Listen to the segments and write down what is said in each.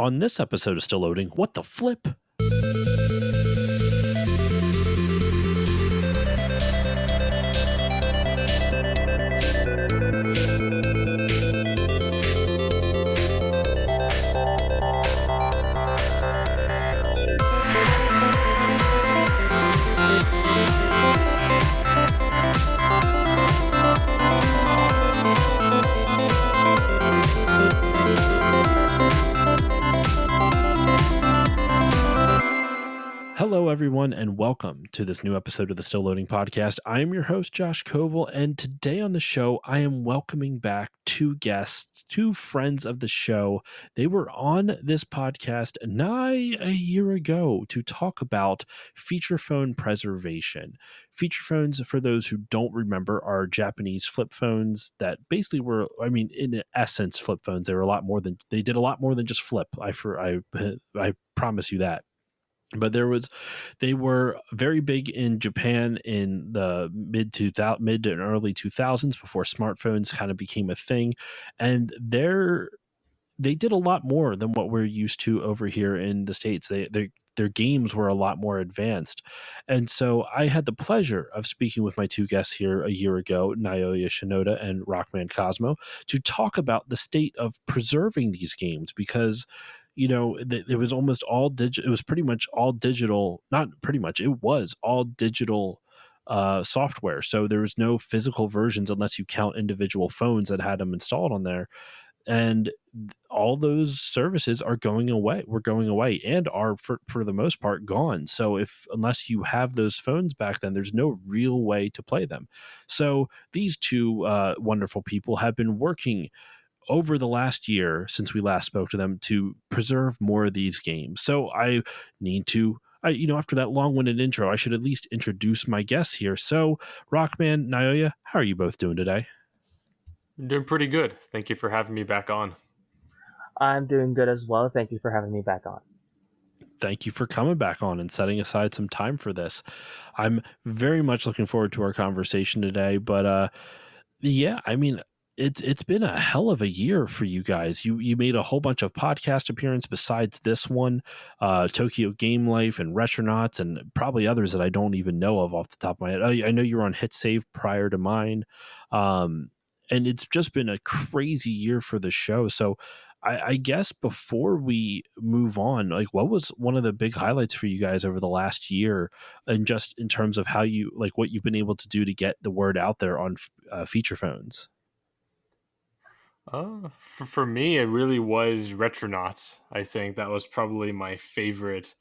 On this episode of Still Loading, what the flip? Hello, everyone, and welcome to this new episode of the Still Loading podcast. I am your host, Josh Koval, and today on the show, I am welcoming back two guests, two friends of the show. They were on this podcast nigh a year ago to talk about feature phone preservation. Feature phones, for those who don't remember, are Japanese flip phones that basically were, in essence, flip phones. They did a lot more than just flip. I promise you that. But they were very big in Japan in the mid to early 2000s before smartphones kind of became a thing, and they did a lot more than what we're used to over here in the States. Their games were a lot more advanced, and so I had the pleasure of speaking with my two guests here a year ago, Naoya Shinota and Rockman Cosmo, to talk about the state of preserving these games because it was almost all digital. It was pretty much all digital. Not pretty much. It was all digital software. So there was no physical versions unless you count individual phones that had them installed on there. And all those services are going away. We're going away and are for the most part gone. So unless you have those phones back then, there's no real way to play them. So these two wonderful people have been working over the last year since we last spoke to them to preserve more of these games. So after that long-winded intro, I should at least introduce my guests here. So Rockman, Naoya, how are you both doing today? I'm doing pretty good. Thank you for having me back on. I'm doing good as well. Thank you for having me back on. Thank you for coming back on and setting aside some time for this. I'm very much looking forward to our conversation today, but it's been a hell of a year for you guys. You made a whole bunch of podcast appearances besides this one, Tokyo Game Life and Retronauts, and probably others that I don't even know of off the top of my head. I know you were on Hit Save prior to mine, and it's just been a crazy year for the show. So I guess before we move on, like, what was one of the big highlights for you guys over the last year, and just in terms of how what you've been able to do to get the word out there on feature phones? For me, it really was Retronauts. I think that was probably my favorite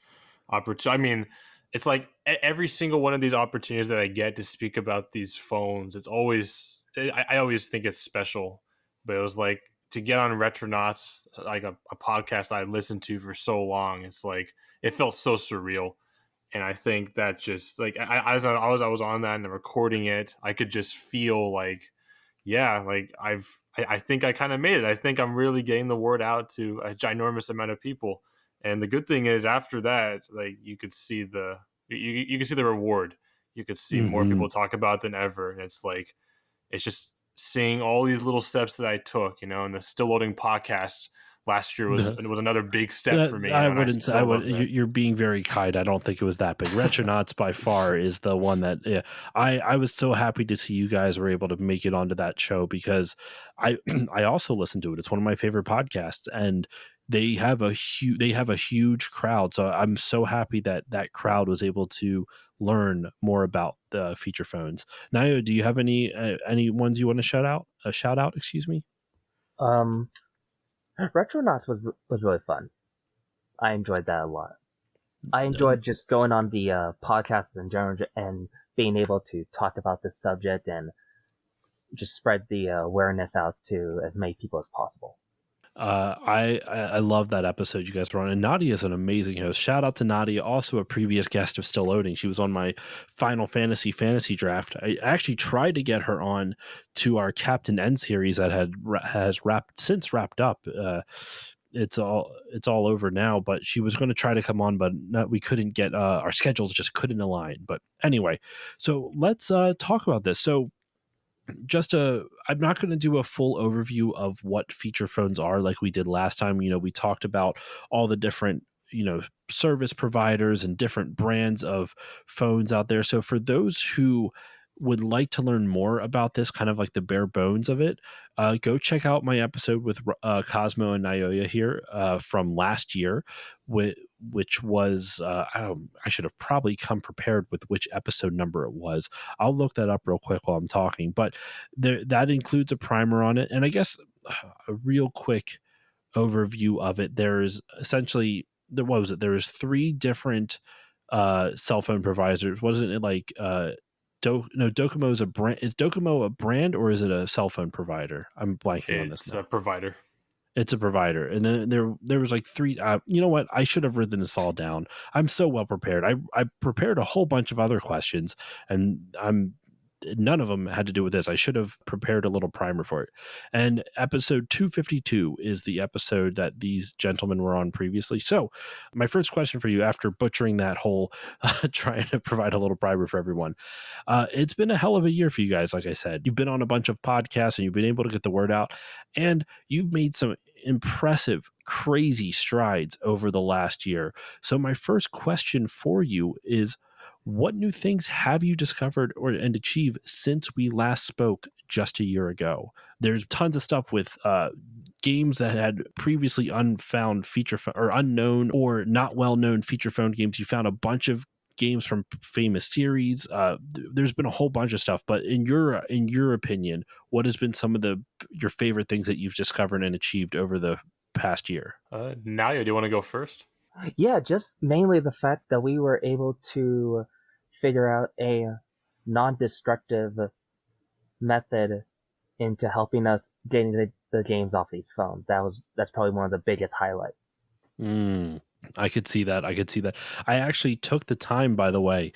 opportunity. I mean, it's like every single one of these opportunities that I get to speak about these phones, it's always, I always think it's special. But it was like to get on Retronauts, like a podcast that I listened to for so long. It's like it felt so surreal, and I think that just like as I was on that and recording it, I could just feel like, yeah, like I think I kind of made it. I think I'm really getting the word out to a ginormous amount of people. And the good thing is after that, like you could see you could see the reward. You could see more people talk about it than ever. And it's like, it's just seeing all these little steps that I took, and the Still Loading podcast last year was another big step for me. You're being very kind. I don't think it was that big. Retronauts by far is the one that I was so happy to see you guys were able to make it onto that show, because I also listened to it. It's one of my favorite podcasts, and they have a huge crowd. So I'm so happy that crowd was able to learn more about the feature phones. Nayo, do you have any ones you want to shout out? Excuse me. Retronauts was really fun. I enjoyed that a lot. I enjoyed just going on the podcasts in general and being able to talk about this subject and just spread the awareness out to as many people as possible. I love that episode you guys were on, and Nadia is an amazing host. Shout out to Nadia, also a previous guest of Still Loading. She was on my Final Fantasy draft. I actually tried to get her on to our Captain N series that has wrapped up. It's all over now, but she was going to try to come on, but we couldn't get our schedules just couldn't align. But anyway, so let's talk about this. So I'm not going to do a full overview of what feature phones are like we did last time. We talked about all the different, service providers and different brands of phones out there. So for those who would like to learn more about this, kind of like the bare bones of it, go check out my episode with Cosmo and Naoya here from last year, which was I should have probably come prepared with which episode number it was. I'll look that up real quick while I'm talking, but that includes a primer on it. And I guess a real quick overview of it, there's essentially, what was it? There was three different cell phone providers. Wasn't it like Docomo is a brand? Is Docomo a brand or is it a cell phone provider? I'm blanking on this It's now. a provider. It's a provider. And then there was like three. You know what? I should have written this all down. I'm so well prepared. I prepared a whole bunch of other questions, and none of them had to do with this. I should have prepared a little primer for it. And episode 252 is the episode that these gentlemen were on previously. So my first question for you, after butchering that whole trying to provide a little primer for everyone, it's been a hell of a year for you guys. Like I said, you've been on a bunch of podcasts and you've been able to get the word out, and you've made some impressive, crazy strides over the last year. So my first question for you is, what new things have you discovered and achieved since we last spoke just a year ago? There's tons of stuff with games that had previously unfound or unknown or not well-known feature phone games. You found a bunch of games from famous series. There's been a whole bunch of stuff, but in your opinion, what has been some of your favorite things that you've discovered and achieved over the past year? Naoya, do you want to go first? Yeah, just mainly the fact that we were able to figure out a non-destructive method into helping us getting the games off these phones. That's probably one of the biggest highlights. I could see that. I actually took the time, by the way,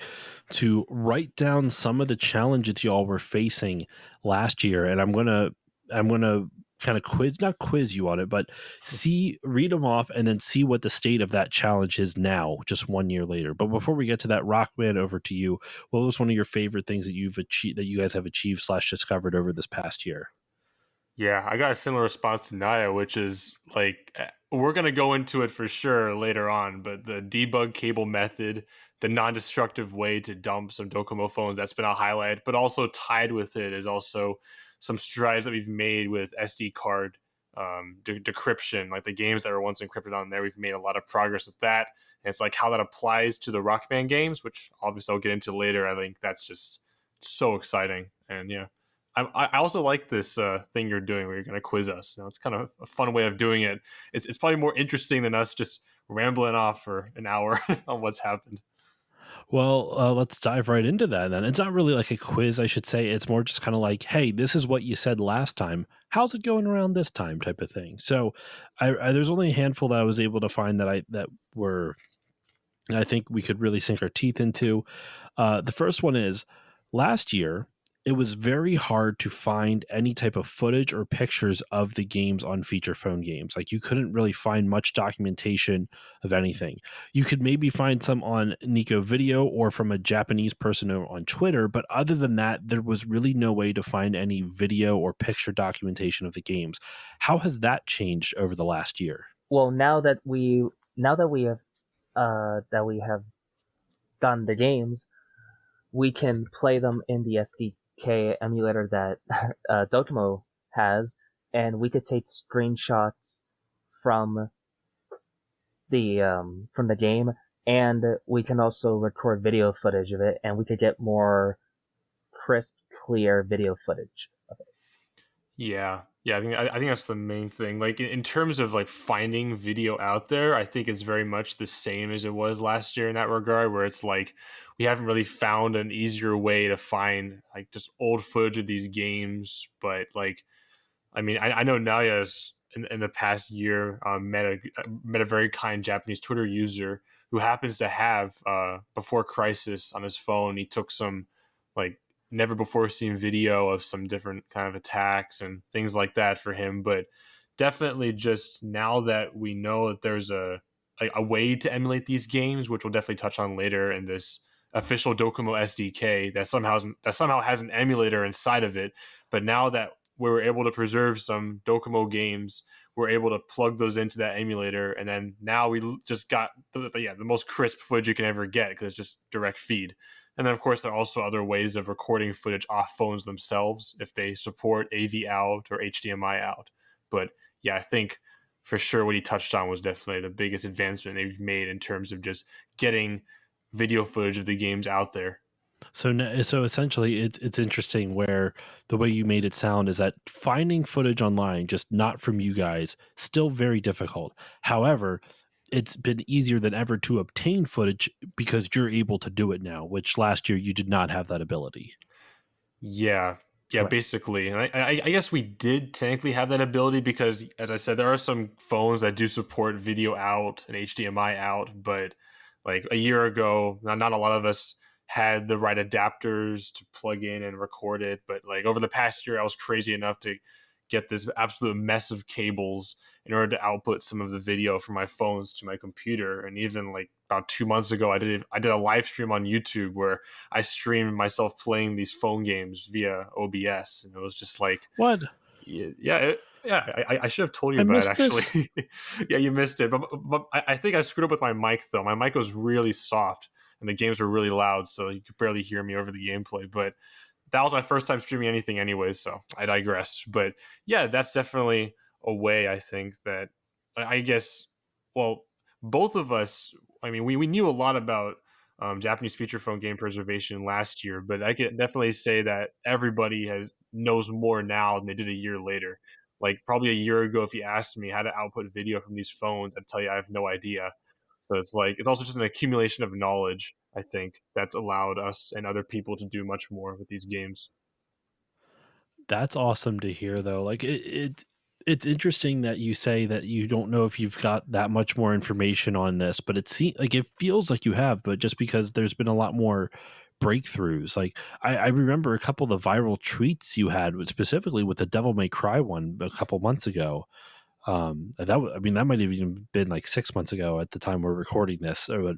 to write down some of the challenges y'all were facing last year, and I'm gonna kind of not quiz you on it, but read them off and then see what the state of that challenge is now, just 1 year later. But before we get to that, Rockman, over to you. What was one of your favorite things that you've achieved, that you guys have achieved / discovered over this past year? Yeah, I got a similar response to Naya, which is like, we're going to go into it for sure later on, but the debug cable method, the non-destructive way to dump some Docomo phones, that's been a highlight. But also tied with it is also some strides that we've made with SD card decryption, like the games that were once encrypted on there. We've made a lot of progress with that. And it's like how that applies to the Rockman games, which obviously I'll get into later. I think that's just so exciting. And yeah. I also like this thing you're doing where you're going to quiz us. It's kind of a fun way of doing it. It's probably more interesting than us just rambling off for an hour on what's happened. Well, let's dive right into that then. It's not really like a quiz, I should say. It's more just kind of like, hey, this is what you said last time. How's it going around this time, type of thing. So there's only a handful that I was able to find that I think we could really sink our teeth into. The first one is, last year, it was very hard to find any type of footage or pictures of the games on feature phone games. Like, you couldn't really find much documentation of anything. You could maybe find some on Nico Video or from a Japanese person on Twitter, but other than that, there was really no way to find any video or picture documentation of the games. How has that changed over the last year? Well, now that we have done the games, we can play them in the SDK emulator that Docomo has, and we could take screenshots from the game, and we can also record video footage of it, and we could get more crisp, clear video footage of it. Yeah, I think that's the main thing. Like in terms of like finding video out there, I think it's very much the same as it was last year in that regard, where it's like we haven't really found an easier way to find like just old footage of these games. But like, I mean, I know Naya's in the past year met a very kind Japanese Twitter user who happens to have Before Crisis on his phone. He took some like never before seen video of some different kind of attacks and things like that for him. But definitely, just now that we know that there's a way to emulate these games, which we'll definitely touch on later in this official Docomo SDK that somehow has an emulator inside of it. But now that we were able to preserve some Docomo games, we're able to plug those into that emulator, and then now we just got the most crisp footage you can ever get because it's just direct feed. And then, of course, there are also other ways of recording footage off phones themselves if they support AV out or HDMI out. But yeah, I think for sure what he touched on was definitely the biggest advancement they've made in terms of just getting video footage of the games out there. So essentially, it's interesting where the way you made it sound is that finding footage online, just not from you guys, still very difficult. However, it's been easier than ever to obtain footage because you're able to do it now, which last year you did not have that ability. Yeah, Right. basically. And I guess we did technically have that ability because, as I said, there are some phones that do support video out and HDMI out, but like a year ago, not a lot of us had the right adapters to plug in and record it. But like over the past year, I was crazy enough to get this absolute mess of cables in order to output some of the video from my phones to my computer. And even like about 2 months ago, I did a live stream on YouTube where I streamed myself playing these phone games via OBS, and it was just like, What? I should have told you I about it missed this. actually. Yeah, you missed it, but I think I screwed up with my mic though. My mic was really soft, and the games were really loud, so you could barely hear me over the gameplay. But that was my first time streaming anything anyway, so I digress. But yeah, that's definitely a way I think that I guess, well, both of us, I mean, we knew a lot about Japanese feature phone game preservation last year, but I can definitely say that everybody knows more now than they did a year later. Like probably a year ago, if you asked me how to output video from these phones, I'd tell you I have no idea. So it's like it's also just an accumulation of knowledge, I think, that's allowed us and other people to do much more with these games. That's awesome to hear, though. Like it's interesting that you say that you don't know if you've got that much more information on this, but it feels like you have, but just because there's been a lot more breakthroughs. Like I remember a couple of the viral tweets you had, specifically with the Devil May Cry one a couple months ago. I mean, that might have even been like 6 months ago at the time we're recording this, or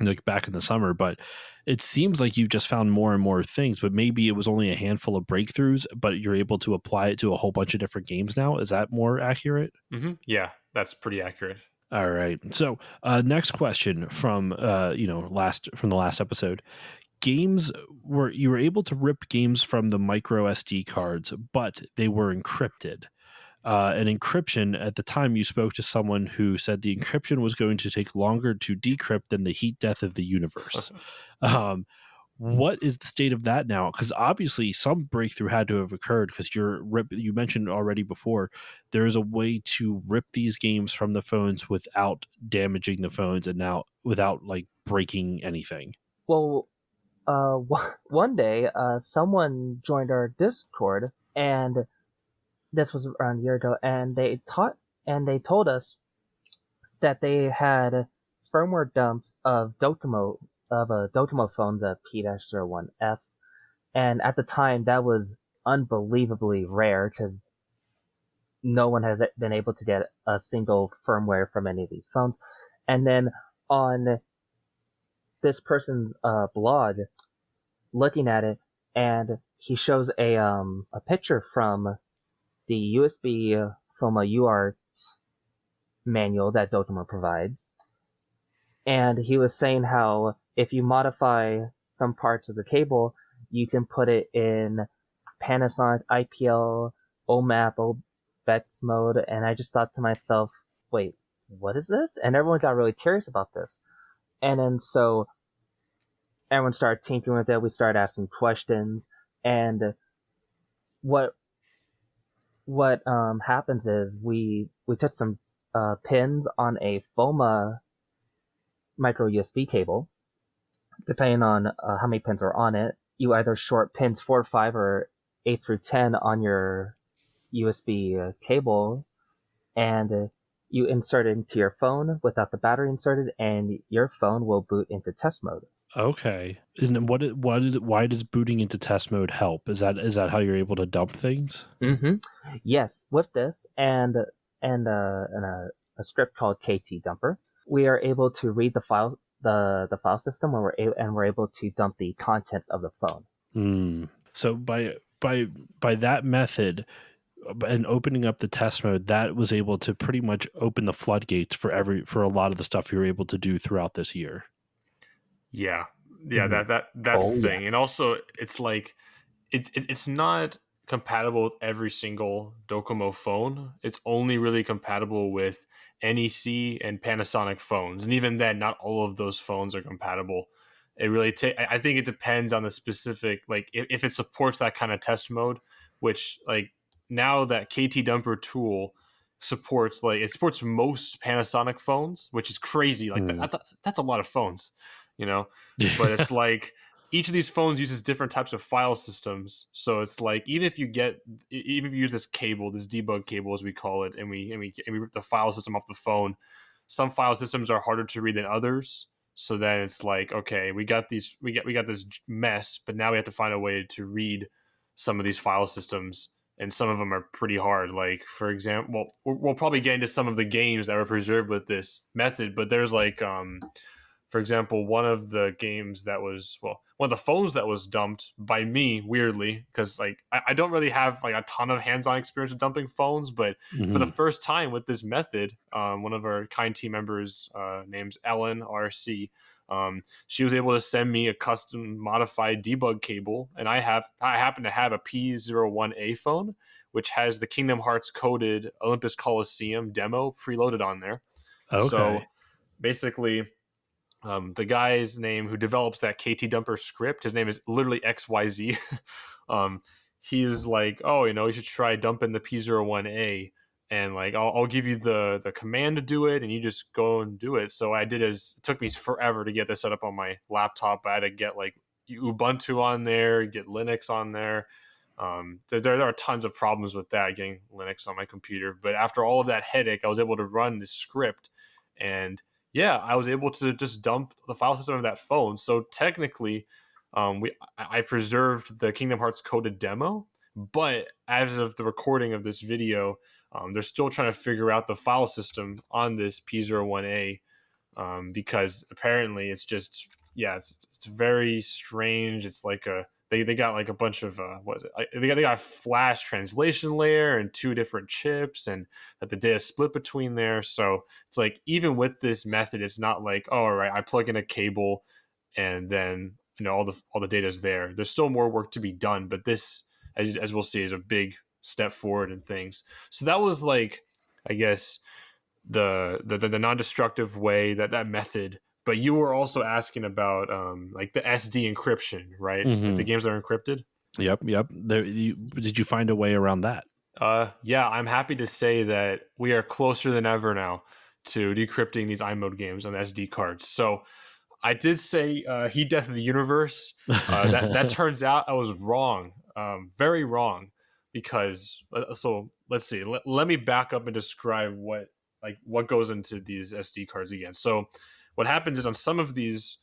like back in the summer. But it seems like you've just found more and more things. But maybe it was only a handful of breakthroughs, but you're able to apply it to a whole bunch of different games now. Is that more accurate? Yeah, that's pretty accurate. All right. So, next question from the last episode. Games were you were able to rip games from the micro SD cards, but they were encrypted. And encryption, at the time you spoke to someone who said the encryption was going to take longer to decrypt than the heat death of the universe. What is the state of that now? Because obviously some breakthrough had to have occurred, because you mentioned already before, there is a way to rip these games from the phones without damaging the phones and now without like breaking anything. Well, one day, someone joined our Discord, and this was around a year ago, and they told us that they had firmware dumps of a Docomo phone, the P-01F, and at the time that was unbelievably rare because no one has been able to get a single firmware from any of these phones. And then on this person's blog, looking at it, and he shows a picture from the USB from a UART manual that Docomo provides, and he was saying how if you modify some parts of the cable, you can put it in Panasonic IPL, OMAP, OBEX mode, and I just thought to myself, wait, what is this? And everyone got really curious about this. And then so everyone started tinkering with it, we started asking questions, and what happens is we took some pins on a FOMA micro USB cable. Depending on how many pins are on it, you either short pins 4 or 5 or 8 through 10 on your USB cable, and you insert it into your phone without the battery inserted, and your phone will boot into test mode. Okay. And why does booting into test mode help? Is that how you're able to dump things? Mm-hmm. Yes, with this and a script called KT Dumper, we are able to read the the file system, where we're able to dump the contents of the phone. So by that method and opening up the test mode, that was able to pretty much open the floodgates for a lot of the stuff you were able to do throughout this year. Yeah, Mhm. that's the thing, and Yes. also it's like it's not compatible with every single Docomo phone. It's only really compatible with NEC and Panasonic phones, and even then, not all of those phones are compatible. It really I think it depends on the specific, like if it supports that kind of test mode, which like now that KT Dumper tool supports, like it supports most Panasonic phones, which is crazy. Like that's a lot of phones, you know. But it's like each of these phones uses different types of file systems. So it's like even if you use this cable, this debug cable as we call it, and we rip the file system off the phone, some file systems are harder to read than others. So then it's like, okay, we got this mess, but now we have to find a way to read some of these file systems, and some of them are pretty hard. Like for example, we'll probably get into some of the games that were preserved with this method, but there's like for example, one of the games that was, well, one of the phones that was dumped by me, weirdly, because like I don't really have like a ton of hands-on experience with dumping phones, but for the first time with this method, one of our kind team members, named Ellen RC, she was able to send me a custom modified debug cable, and I happen to have a P01A phone, which has the Kingdom Hearts coded Olympus Coliseum demo preloaded on there. Okay. So basically, the guy's name who develops that KT Dumper script, his name is literally XYZ. um, he's like, oh, you should try dumping the P01A, and like I'll give you the command to do it, and you just go and do it. So I did. It took me forever to get this set up on my laptop. I had to get like Ubuntu on there, get Linux on there. There are tons of problems with that, getting Linux on my computer. But after all of that headache, I was able to run this script, and yeah, I was able to just dump the file system of that phone. So technically, I preserved the Kingdom Hearts coded demo, but as of the recording of this video, they're still trying to figure out the file system on this P01A, because apparently it's just, yeah, it's very strange. It's like they got like a bunch of what is it? They got a flash translation layer and two different chips, and that the data split between there. So it's like even with this method, it's not like, oh, all right, I plug in a cable and then all the data is there. There's still more work to be done, but this, as we'll see, is a big step forward in things. So that was like, I guess, the non-destructive way, that method. But you were also asking about like the SD encryption, right? Like the games that are encrypted. Yep. Did you find a way around that? Yeah, I'm happy to say that we are closer than ever now to decrypting these iMode games on the SD cards. So I did say Heat Death of the Universe. That turns out I was wrong, very wrong, because so let's see. Let me back up and describe what goes into these SD cards again. So what happens is on some of these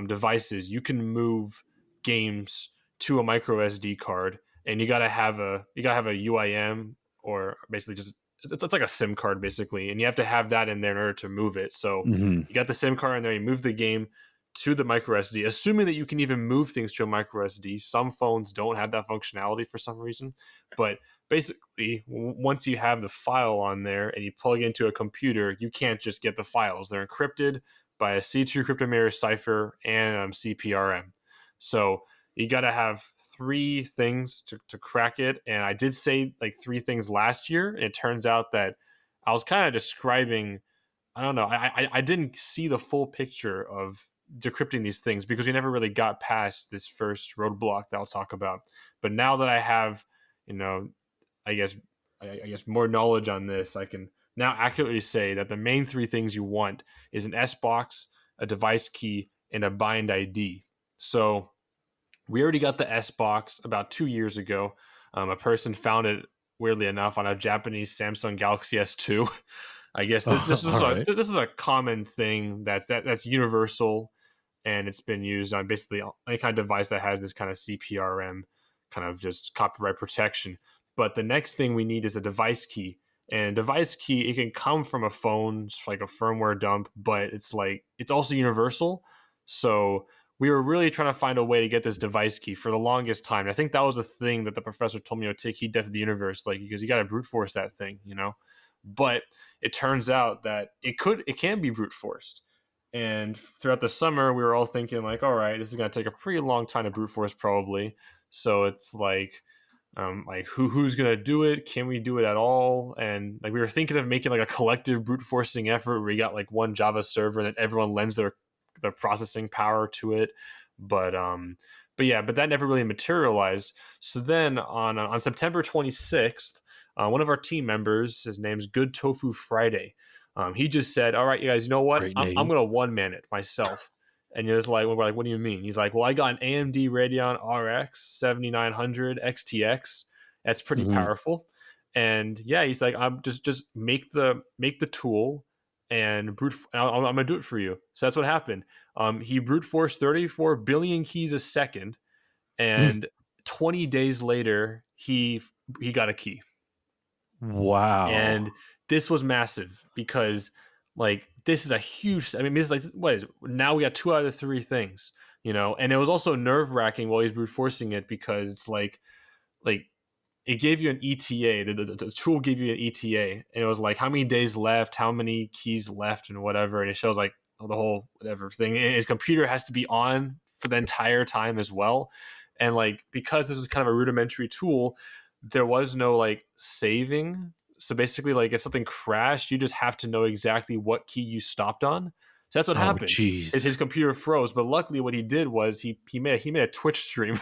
devices, you can move games to a micro SD card, and you gotta have a UIM, or basically just it's like a SIM card basically, and you have to have that in there in order to move it. So you got the SIM card in there, you move the game to the micro SD, assuming that you can even move things to a micro SD. Some phones don't have that functionality for some reason, but basically, once you have the file on there and you plug into a computer, you can't just get the files. They're encrypted by a C2 crypto mirror cipher and CPRM. So you got to have three things to crack it. And I did say like three things last year, and it turns out that I was kind of describing, I don't know, I didn't see the full picture of decrypting these things because we never really got past this first roadblock that I'll talk about. But now that I have, you know, I guess more knowledge on this, I can now accurately say that the main three things you want is an S box, a device key, and a bind ID. So we already got the S box about 2 years ago. A person found it, weirdly enough, on a Japanese Samsung Galaxy S2. I guess Right. this is a common thing that's universal, and it's been used on basically any kind of device that has this kind of CPRM, kind of just copyright protection. But the next thing we need is a device key. And a device key, it can come from a phone, just like a firmware dump, but it's also universal. So we were really trying to find a way to get this device key for the longest time. I think that was the thing that the professor told me would take heat death of the universe, like, because you got to brute force that thing, you know. But it turns out that it can be brute forced. And throughout the summer, we were all thinking like, all right, this is going to take a pretty long time to brute force probably. So it's like who's gonna do it? Can we do it at all? And like we were thinking of making like a collective brute forcing effort where we got like one Java server and then everyone lends their processing power to it. But that never really materialized. So then on September 26th, one of our team members, his name's Good Tofu Friday, he just said, "All right, you guys, you know what? Great I'm name. gonna one man it myself." And you're just like, we're like, what do you mean? He's like, well, I got an AMD Radeon RX 7900 XTX. That's pretty Mhm. powerful. And yeah, he's like, I'm just make the tool and I'm gonna do it for you. So that's what happened. He brute forced 34 billion keys a second, and 20 days later, he got a key. Wow. And this was massive because like this is a huge, I mean, this is like, what is it? Now we got 2 out of 3 things, you know. And it was also nerve-wracking while he's brute forcing it, because it's like it gave you an ETA. The tool gave you an ETA, and it was like how many days left, how many keys left, and whatever. And it shows like the whole whatever thing. And his computer has to be on for the entire time as well. And like because this is kind of a rudimentary tool, there was no like saving. So basically, like if something crashed, you just have to know exactly what key you stopped on. So that's what Oh, happened. His jeez. computer froze, but luckily, what he did was he made a Twitch stream,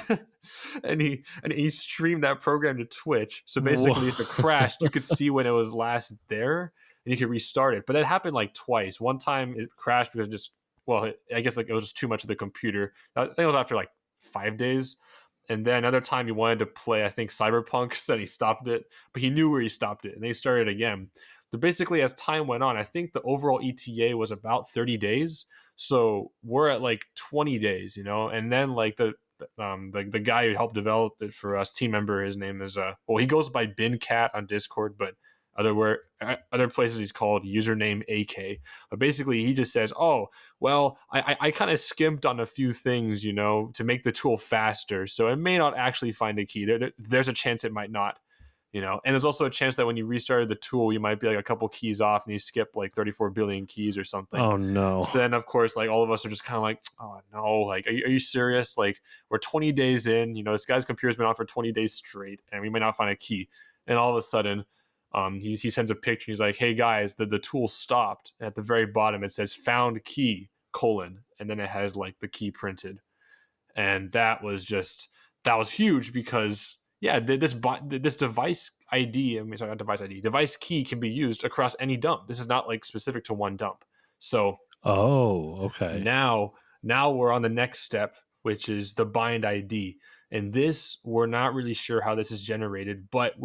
and he streamed that program to Twitch. So basically, if it crashed, you could see when it was last there, and you could restart it. But that happened like twice. One time it crashed because I guess like it was just too much of the computer. I think it was after like 5 days. And then another time he wanted to play, I think Cyberpunk, said he stopped it, but he knew where he stopped it, and they started again. But basically, as time went on, I think the overall ETA was about 30 days. So we're at like 20 days, you know. And then like the guy who helped develop it for us, team member, his name is he goes by BinCat on Discord, but other places he's called username AK. But basically, he just says, "Oh, well, I kind of skimped on a few things, you know, to make the tool faster. So it may not actually find a key. There's a chance it might not, you know. And there's also a chance that when you restarted the tool, you might be like a couple keys off and you skip like 34 billion keys or something." Oh no. So then, of course, like all of us are just kind of like, "Oh no, like, are you serious? Like, we're 20 days in, you know, this guy's computer's been on for 20 days straight, and we may not find a key." And all of a sudden, he sends a picture. He's like, "Hey guys, the tool stopped." And at the very bottom, it says "found key:" and then it has like the key printed. And that was huge because yeah, this device ID, I mean, sorry, not device ID, device key can be used across any dump. This is not like specific to one dump. So Oh, okay. now we're on the next step, which is the bind ID. And this, we're not really sure how this is generated, but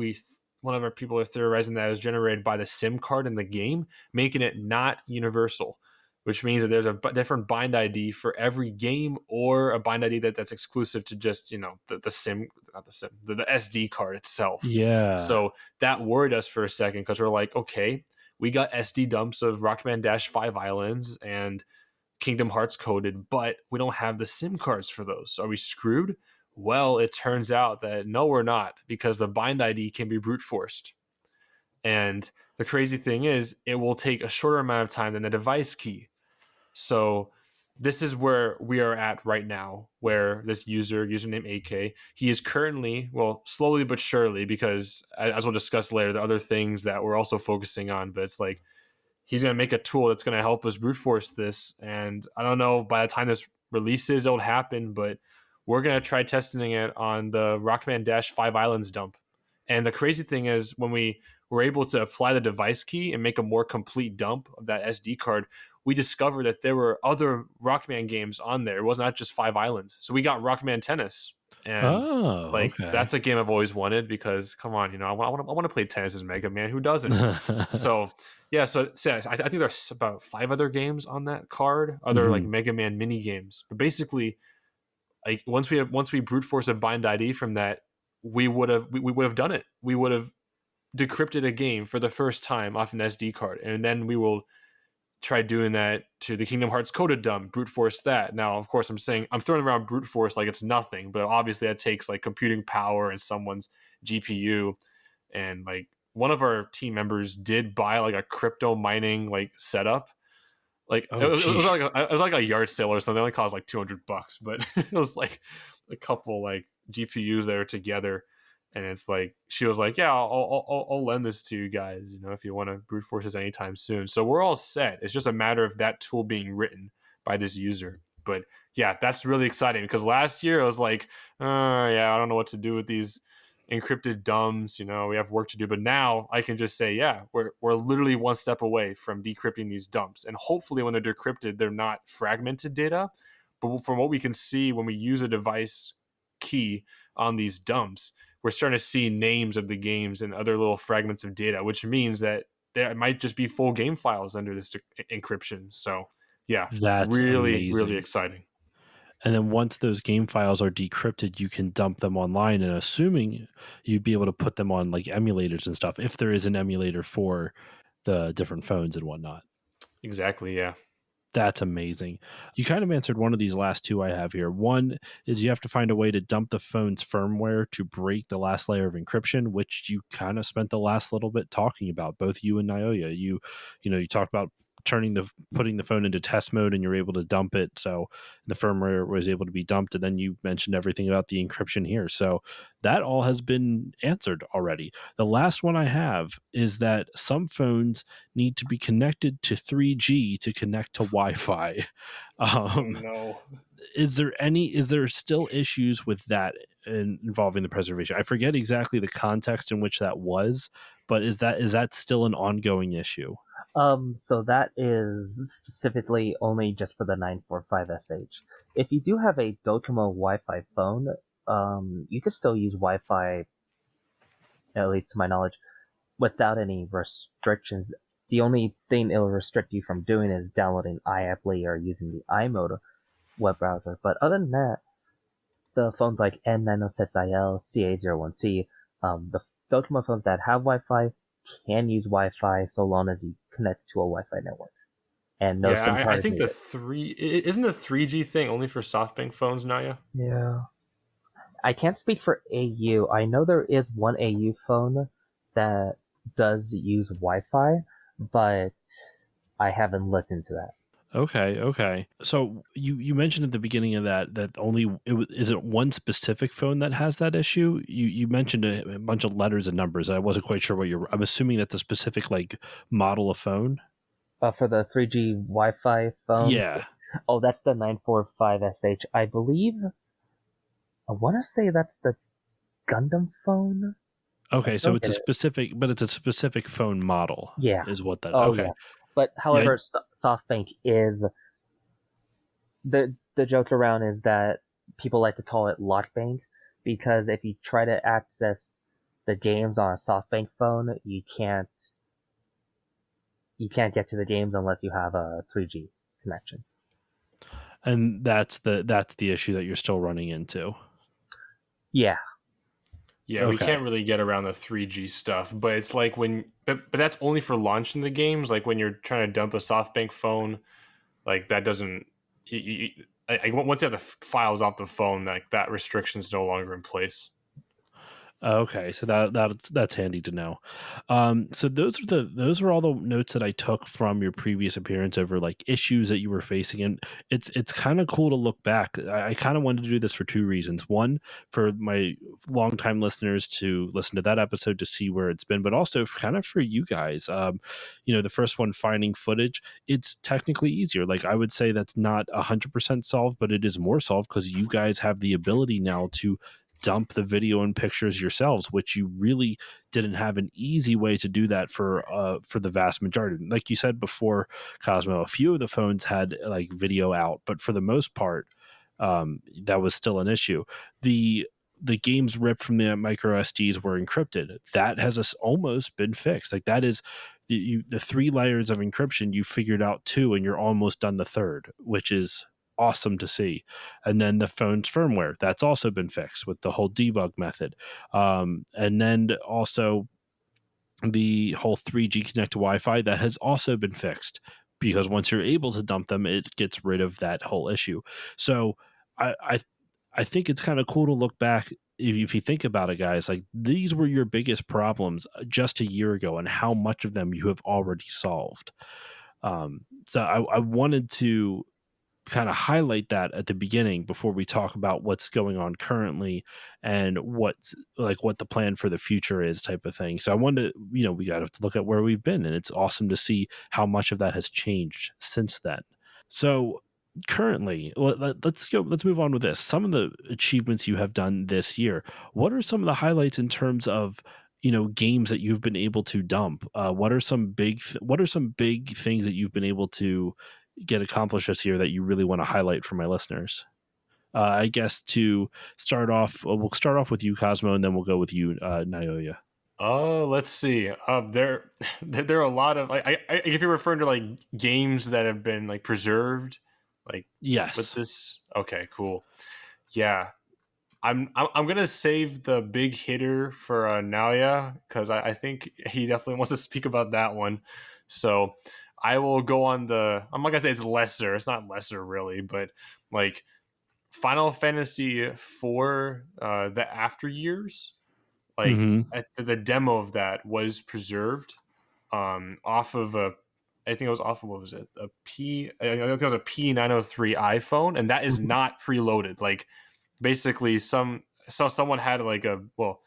one of our people are theorizing that it was generated by the SIM card in the game, making it not universal, which means that there's a different bind ID for every game, or a bind ID that's exclusive to just, you know, the SIM, not the SIM, the SD card itself. Yeah. So that worried us for a second, because we're like, okay, we got SD dumps of Rockman Dash 5 Islands and Kingdom Hearts coded, but we don't have the SIM cards for those. Are we screwed? Well, it turns out that no, we're not, because the bind ID can be brute forced. And the crazy thing is, it will take a shorter amount of time than the device key. So this is where we are at right now, where this username AK, he is currently, well, slowly but surely, because as we'll discuss later, there are other things that we're also focusing on, but it's like, he's going to make a tool that's going to help us brute force this. And I don't know by the time this releases, it'll happen, but we're going to try testing it on the Rockman Dash 5 Islands dump. And the crazy thing is, when we were able to apply the device key and make a more complete dump of that SD card, we discovered that there were other Rockman games on there. It was not just 5 Islands. So we got Rockman Tennis. And Oh, like, okay. that's a game I've always wanted, because come on, you know, I want to play tennis as Mega Man. Who doesn't? So yeah, I think there's about 5 other games on that card, other like Mhm. Mega Man mini games. But basically, like once we brute force a bind ID from that, we would have done it. We would have decrypted a game for the first time off an SD card, and then we will try doing that to the Kingdom Hearts Coda dump, brute force that. Now, of course, I'm throwing around brute force like it's nothing, but obviously that takes like computing power and someone's GPU. And like one of our team members did buy like a crypto mining like setup. Like Oh, jeez. it was like a yard sale or something. It only cost like $200, but it was like a couple like GPUs there together. And it's like she was like, "Yeah, I'll lend this to you guys, if you want to brute force this anytime soon." So we're all set. It's just a matter of that tool being written by this user. But yeah, that's really exciting because last year I was like, yeah, I don't know what to do with these encrypted dumbs. We have work to do. But now I can just say, yeah, we're literally one step away from decrypting these dumps, and hopefully when they're decrypted, they're not fragmented data. But from what we can see when we use a device key on these dumps, we're starting to see names of the games and other little fragments of data, which means that there might just be full game files under this encryption. So, yeah, That's really, really amazing. exciting. And then once those game files are decrypted, you can dump them online. And assuming you'd be able to put them on like emulators and stuff, if there is an emulator for the different phones and whatnot. Exactly, yeah. That's amazing. You kind of answered one of these last two I have here. One is you have to find a way to dump the phone's firmware to break the last layer of encryption, which you kind of spent the last little bit talking about, both you and Naoya. You talked about putting the phone into test mode and you're able to dump it, so the firmware was able to be dumped, and then you mentioned everything about the encryption here, so that all has been answered already. The last one I have is that some phones need to be connected to 3G to connect to Wi-Fi. Oh no. Is there still issues with that involving the preservation? I forget exactly the context in which that was, but is that still an ongoing issue? So that is specifically only just for the 945SH. If you do have a Docomo Wi-Fi phone, you can still use Wi-Fi, at least to my knowledge, without any restrictions. The only thing it'll restrict you from doing is downloading iApply or using the iMode web browser. But other than that, the phones like N906IL, CA01C, the Docomo phones that have Wi-Fi can use Wi-Fi so long as you connect to a Wi-Fi network. And no SIM Yeah, card I is think needed. isn't the 3G thing only for SoftBank phones, Naya? Yeah. I can't speak for AU. I know there is one AU phone that does use Wi-Fi, but I haven't looked into that. Okay. So you mentioned at the beginning of that only is it one specific phone that has that issue? You mentioned a bunch of letters and numbers. I wasn't quite sure what I'm assuming that's a specific like model of phone. For the 3G Wi-Fi phones, Yeah. oh, that's the 945SH. I believe, I want to say that's the Gundam phone. Okay, so it's Get it. it's a specific phone model. Yeah. Is what that. Oh, Okay. yeah. But however, SoftBank is the joke around is that people like to call it LockBank because if you try to access the games on a SoftBank phone, you can't get to the games unless you have a 3G connection. And that's the issue that you're still running into. Yeah. Yeah, we Okay. can't really get around the 3G stuff, but it's like but that's only for launching the games. Like when you're trying to dump a SoftBank phone, like that doesn't. Once you have the files off the phone, like that restriction's no longer in place. Okay, so that's handy to know. So those are all the notes that I took from your previous appearance over like issues that you were facing, and it's kind of cool to look back. I kind of wanted to do this for two reasons: one, for my longtime listeners to listen to that episode to see where it's been, but also kind of for you guys. The first one, finding footage, it's technically easier. Like I would say that's not 100% solved, but it is more solved because you guys have the ability now to dump the video and pictures yourselves, which you really didn't have an easy way to do that for the vast majority. Like you said before, Cosmo, a few of the phones had like video out, but for the most part, that was still an issue. The games ripped from the micro SDs were encrypted. That has almost been fixed. Like that is the 3 layers of encryption. You figured out 2, and you're almost done the third, which is awesome to see. And then the phone's firmware, that's also been fixed with the whole debug method. And then also the whole 3G connect to Wi-Fi, that has also been fixed because once you're able to dump them, it gets rid of that whole issue. So I think it's kind of cool to look back. If you think about it, guys, like these were your biggest problems just a year ago, and how much of them you have already solved. So I wanted to kind of highlight that at the beginning before we talk about what's going on currently and what the plan for the future is, type of thing. So I wanted to, we got to look at where we've been, and it's awesome to see how much of that has changed since then. So currently, let's move on with this. Some of the achievements you have done this year, what are some of the highlights in terms of games that you've been able to dump? What are some big things that you've been able to get accomplished this year that you really want to highlight for my listeners? I guess to start off, we'll start off with you, Cosmo, and then we'll go with you, Naoya. Oh, let's see. There are a lot of if you're referring to like games that have been like preserved, like with Yes. this. Okay, cool. Yeah, I'm gonna save the big hitter for Naoya because I think he definitely wants to speak about that one. So I will go on the. I'm not gonna say it's lesser. It's not lesser really, but like Final Fantasy for the After Years, like Mm-hmm. the demo of that was preserved off of a. I think it was off of what was it? I think it was a P903 iPhone, and that is not preloaded. Like basically someone had like a well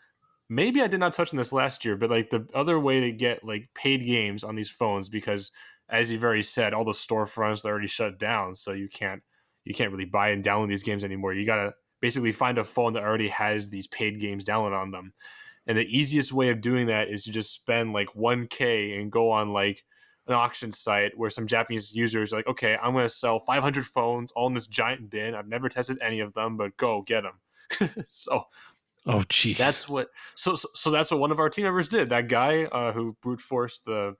maybe I did not touch on this last year, but like the other way to get like paid games on these phones, because as you've already said, all the storefronts are already shut down, so you can't really buy and download these games anymore. You gotta basically find a phone that already has these paid games downloaded on them. And the easiest way of doing that is to just spend like 1K and go on like an auction site where some Japanese users are like, okay, I'm going to sell 500 phones all in this giant bin. I've never tested any of them, but go get them. So Oh, jeez. that's what. So that's what one of our team members did. That guy who brute forced the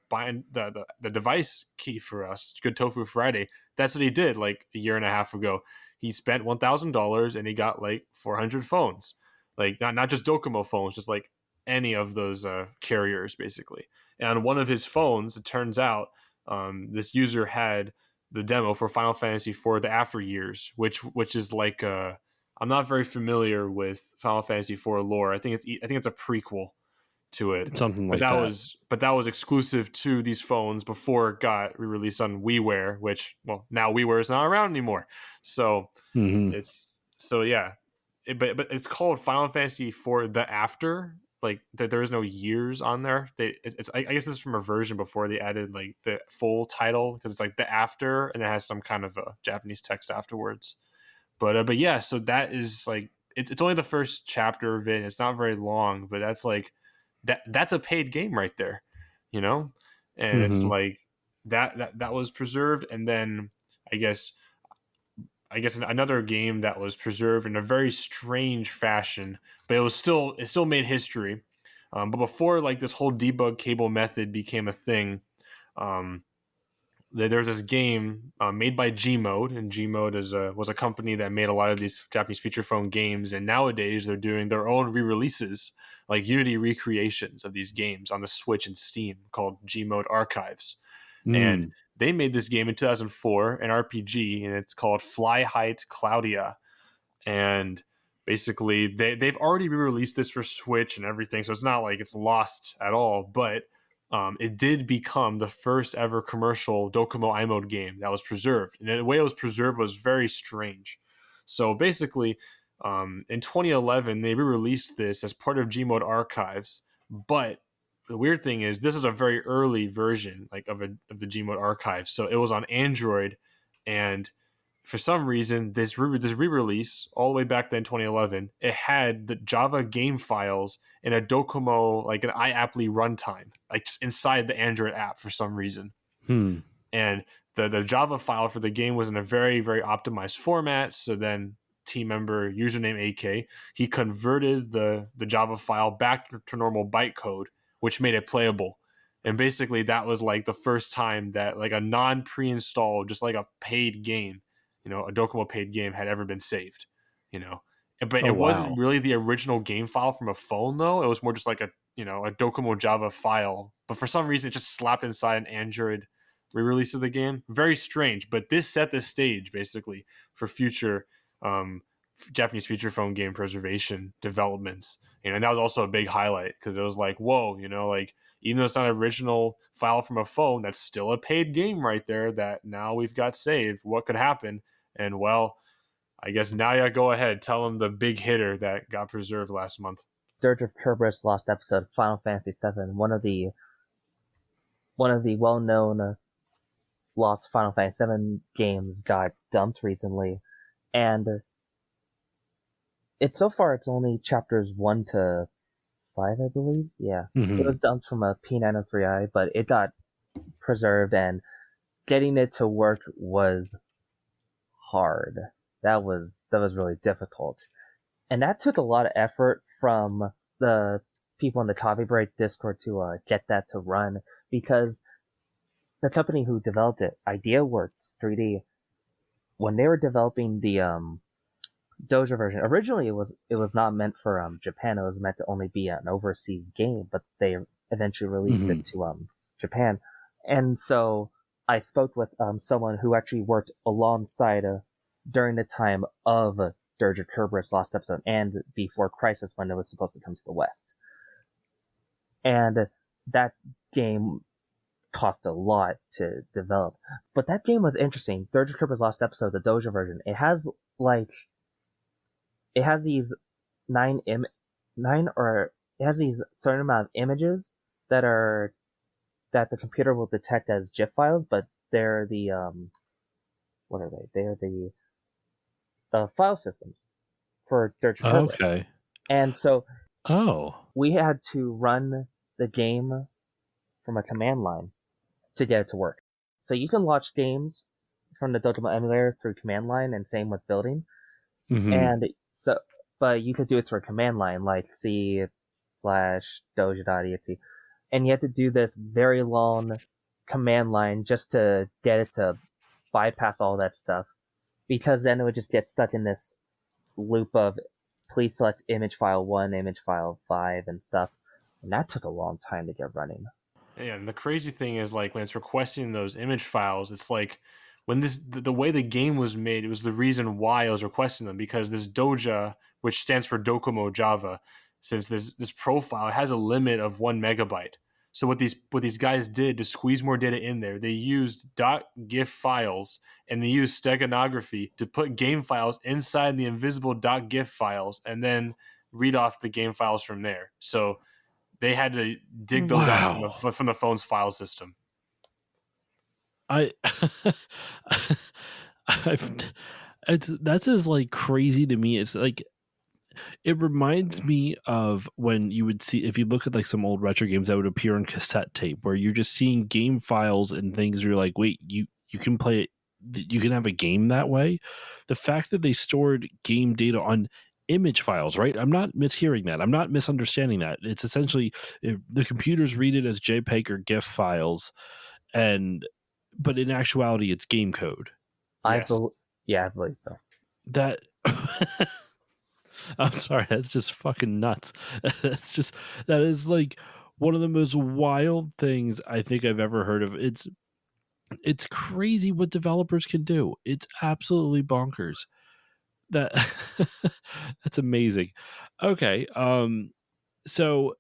device key for us, Good Tofu Friday. That's what he did like a year and a half ago. He spent $1,000 and he got like 400 phones, like not just Docomo phones, just like any of those carriers basically. And on one of his phones, it turns out this user had the demo for Final Fantasy for the After Years, which is like a I'm not very familiar with Final Fantasy IV lore. I think it's a prequel to it, Something but like that. that was exclusive to these phones before it got re-released on WiiWare, which well now WiiWare is not around anymore. So Mm-hmm. yeah, but it's called Final Fantasy IV the After. Like that, there is no years on there. I guess this is from a version before they added like the full title because it's like the After and it has some kind of a Japanese text afterwards. But yeah, so that is like it's only the first chapter of it. It's not very long, but that's like that's a paid game right there, you know. And it's Mm-hmm. like that was preserved, and then I guess another game that was preserved in a very strange fashion, but it still made history. But before like this whole debug cable method became a thing, um, there's this game made by Gmode, and Gmode was a company that made a lot of these Japanese feature phone games, and nowadays they're doing their own re-releases, like Unity recreations of these games on the Switch and Steam called Gmode Archives. And Mm. they made this game in 2004, an RPG, and it's called Fly Height Claudia. And basically they've already re-released this for Switch and everything, so it's not like it's lost at all, but it did become the first ever commercial Docomo iMode game that was preserved. And the way it was preserved was very strange. So basically, in 2011, they re-released this as part of Gmode Archives. But the weird thing is, this is a very early version, like of the Gmode Archives. So it was on Android, and for some reason, this re-release all the way back then, 2011, it had the Java game files in a Docomo, like an iApply runtime, like just inside the Android app for some reason. Hmm. And the Java file for the game was in a very, very optimized format. So then team member username AK, he converted the Java file back to normal bytecode, which made it playable. And basically that was like the first time that like a non pre-installed, just like a paid game, a Docomo paid game had ever been saved, you know. But Oh, it wasn't wow. really the original game file from a phone though. It was more just like a Docomo Java file. But for some reason it just slapped inside an Android re-release of the game. Very strange, but this set the stage basically for future Japanese feature phone game preservation developments. And that was also a big highlight because it was like, whoa, like even though it's not an original file from a phone, that's still a paid game right there that now we've got saved. What could happen? And well, I guess Naoya, go ahead, tell them the big hitter that got preserved last month. Dirge of Cerberus Lost Episode, Final Fantasy VII, one of the well-known lost Final Fantasy VII games got dumped recently, and so far it's only chapters 1 to 5, I believe. Yeah, It was dumped from a P903i, but it got preserved, and getting it to work was hard. That was really difficult, and that took a lot of effort from the people in the Coffee Break Discord to get that to run, because the company who developed it, IdeaWorks 3D, when they were developing the Doja version, originally it was not meant for Japan. It was meant to only be an overseas game, but they eventually released it to Japan. And so I spoke with someone who actually worked alongside during the time of Dirge of Cerberus Lost Episode and before Crisis, when it was supposed to come to the West. And that game cost a lot to develop, but that game was interesting. Dirge of Cerberus Lost Episode, the Doja version, it has these it has these certain amount of images that the computer will detect as GIF files, but they're the what are they? They're the file systems for Dirge of Cerberus. Okay. And so we had to run the game from a command line to get it to work. So you can launch games from the Dojima emulator through command line, and same with building. And so, but you could do it through a command line like c/doja.exe, and you have to do this very long command line just to get it to bypass all that stuff, because then it would just get stuck in this loop of please select image file 1, image file 5, and stuff, and that took a long time to get running. Yeah, and the crazy thing is, like, when it's requesting those image files, it's like when the way the game was made, it was the reason why I was requesting them, because this Doja, which stands for Docomo Java, since this profile has a limit of 1 megabyte. So what these guys did to squeeze more data in there, they used .gif files, and they used steganography to put game files inside the invisible .gif files, and then read off the game files from there. So they had to dig those out from the phone's file system. That's just like crazy to me. It's like, it reminds me of when you would see, if you look at like some old retro games that would appear on cassette tape, where you're just seeing game files and things. You're like, wait, you can play it, you can have a game that way. The fact that they stored game data on image files, right? I'm not mishearing that. I'm not misunderstanding that. It's essentially the computers read it as JPEG or GIF files, but in actuality, it's game code. Yes. I believe so. That I'm sorry, that's just fucking nuts. That is like one of the most wild things I think I've ever heard of. It's crazy what developers can do. It's absolutely bonkers. That's amazing. Okay, so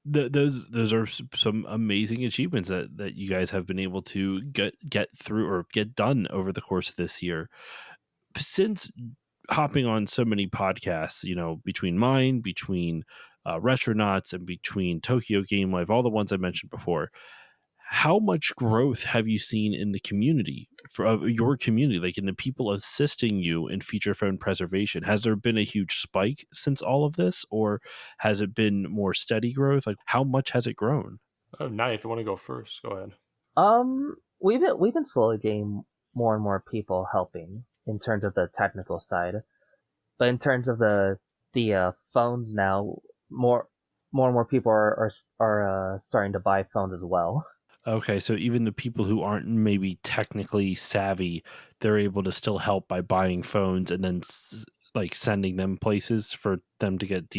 those are some amazing achievements that you guys have been able to get through or get done over the course of this year. Since hopping on so many podcasts, between mine, between Retronauts, and between Tokyo Game Live, all the ones I mentioned before, how much growth have you seen in the community, for your community, like in the people assisting you in feature phone preservation? Has there been a huge spike since all of this, or has it been more steady growth? Like, how much has it grown? Oh, Nai, if you want to go first, go ahead. We've been slowly getting more and more people helping in terms of the technical side, but in terms of the phones now, more and more people are starting to buy phones as well. Okay, so even the people who aren't maybe technically savvy, they're able to still help by buying phones and then like sending them places for them to get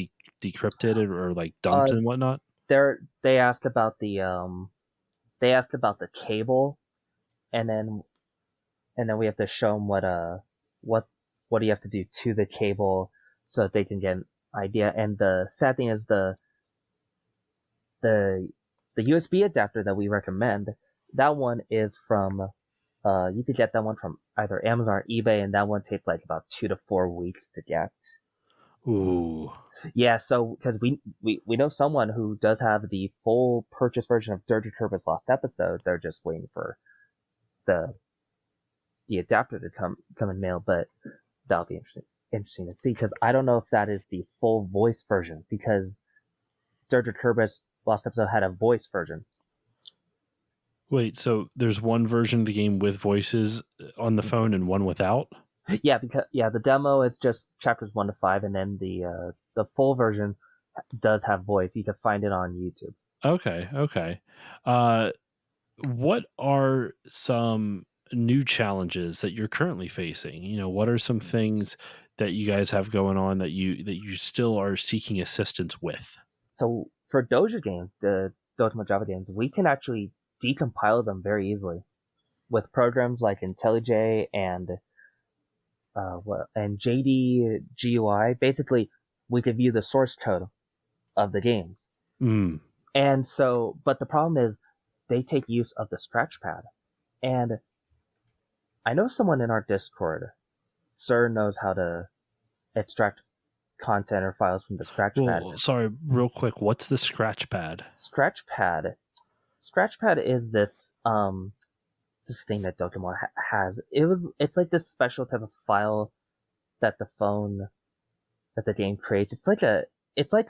decrypted or like dumped and whatnot. They asked about the cable and then we have to show them what what do you have to do to the cable so that they can get an idea. And the sad thing is the USB adapter that we recommend, that one is from you could get that one from either Amazon or eBay, and that one takes like about 2 to 4 weeks to get. Ooh. Yeah, so because we know someone who does have the full purchase version of Dirge Turbis Lost Episode. They're just waiting for the adapter to come in mail, but that'll be interesting to see, because I don't know if that is the full voice version, because Dirge Turbis Lost Episode had a voice version. Wait, so there's one version of the game with voices on the phone and one without? Yeah, because the demo is just chapters 1 to 5, and then the full version does have voice. You can find it on YouTube. Okay. What are some new challenges that you're currently facing? You know, what are some things that you guys have going on that you still are seeking assistance with? So for Doja games, the Dotemu Java games, we can actually decompile them very easily with programs like IntelliJ and JD GUI. Basically, we could view the source code of the games. Mm. And so, but the problem is they take use of the scratch pad. And I know someone in our Discord, Sir, knows how to extract content or files from the scratch pad. Sorry, real quick, what's the scratch pad? Scratch pad is this this thing that Dokemon has. It's like this special type of file that the game creates. It's like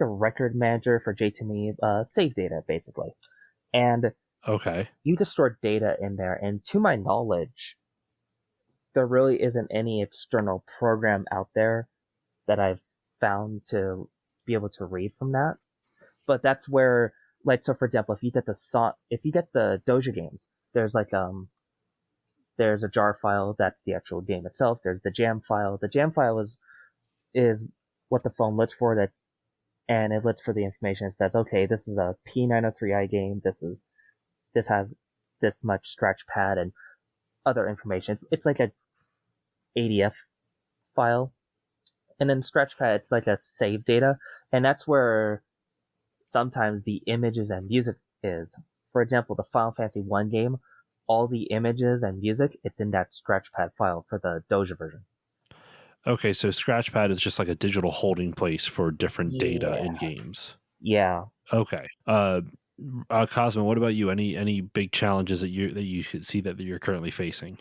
a record manager for JTME save data, basically. And okay, you just store data in there, and to my knowledge, there really isn't any external program out there that I've found to be able to read from that. But that's where, like, so for example, if you get the Doja games, there's like there's a jar file that's the actual game itself. There's the jam file. The jam file is what the phone looks for. And it looks for the information. It says, okay, this is a P903i game. This has this much scratch pad and other information. It's like a ADF file. And then scratchpad, it's like a save data, and that's where sometimes the images and music is. For example, the Final Fantasy 1 game, all the images and music, it's in that scratchpad file for the Doja version. Okay, so scratchpad is just like a digital holding place for different data in games. Yeah. Okay. Cosmo, what about you? Any big challenges that you see that you're currently facing?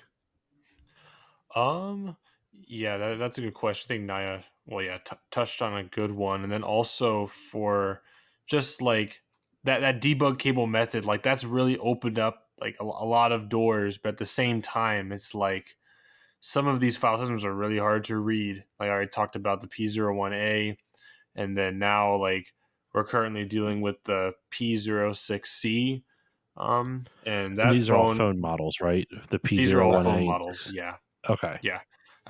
Yeah, that's a good question. I think Naya, touched on a good one, and then also for just like that debug cable method, like that's really opened up like a lot of doors, but at the same time, it's like some of these file systems are really hard to read. Like I already talked about the P01A, and then now like we're currently dealing with the P06C. And that these are all phone models, right? The P01A. These are all phone models. Yeah. Okay. Yeah.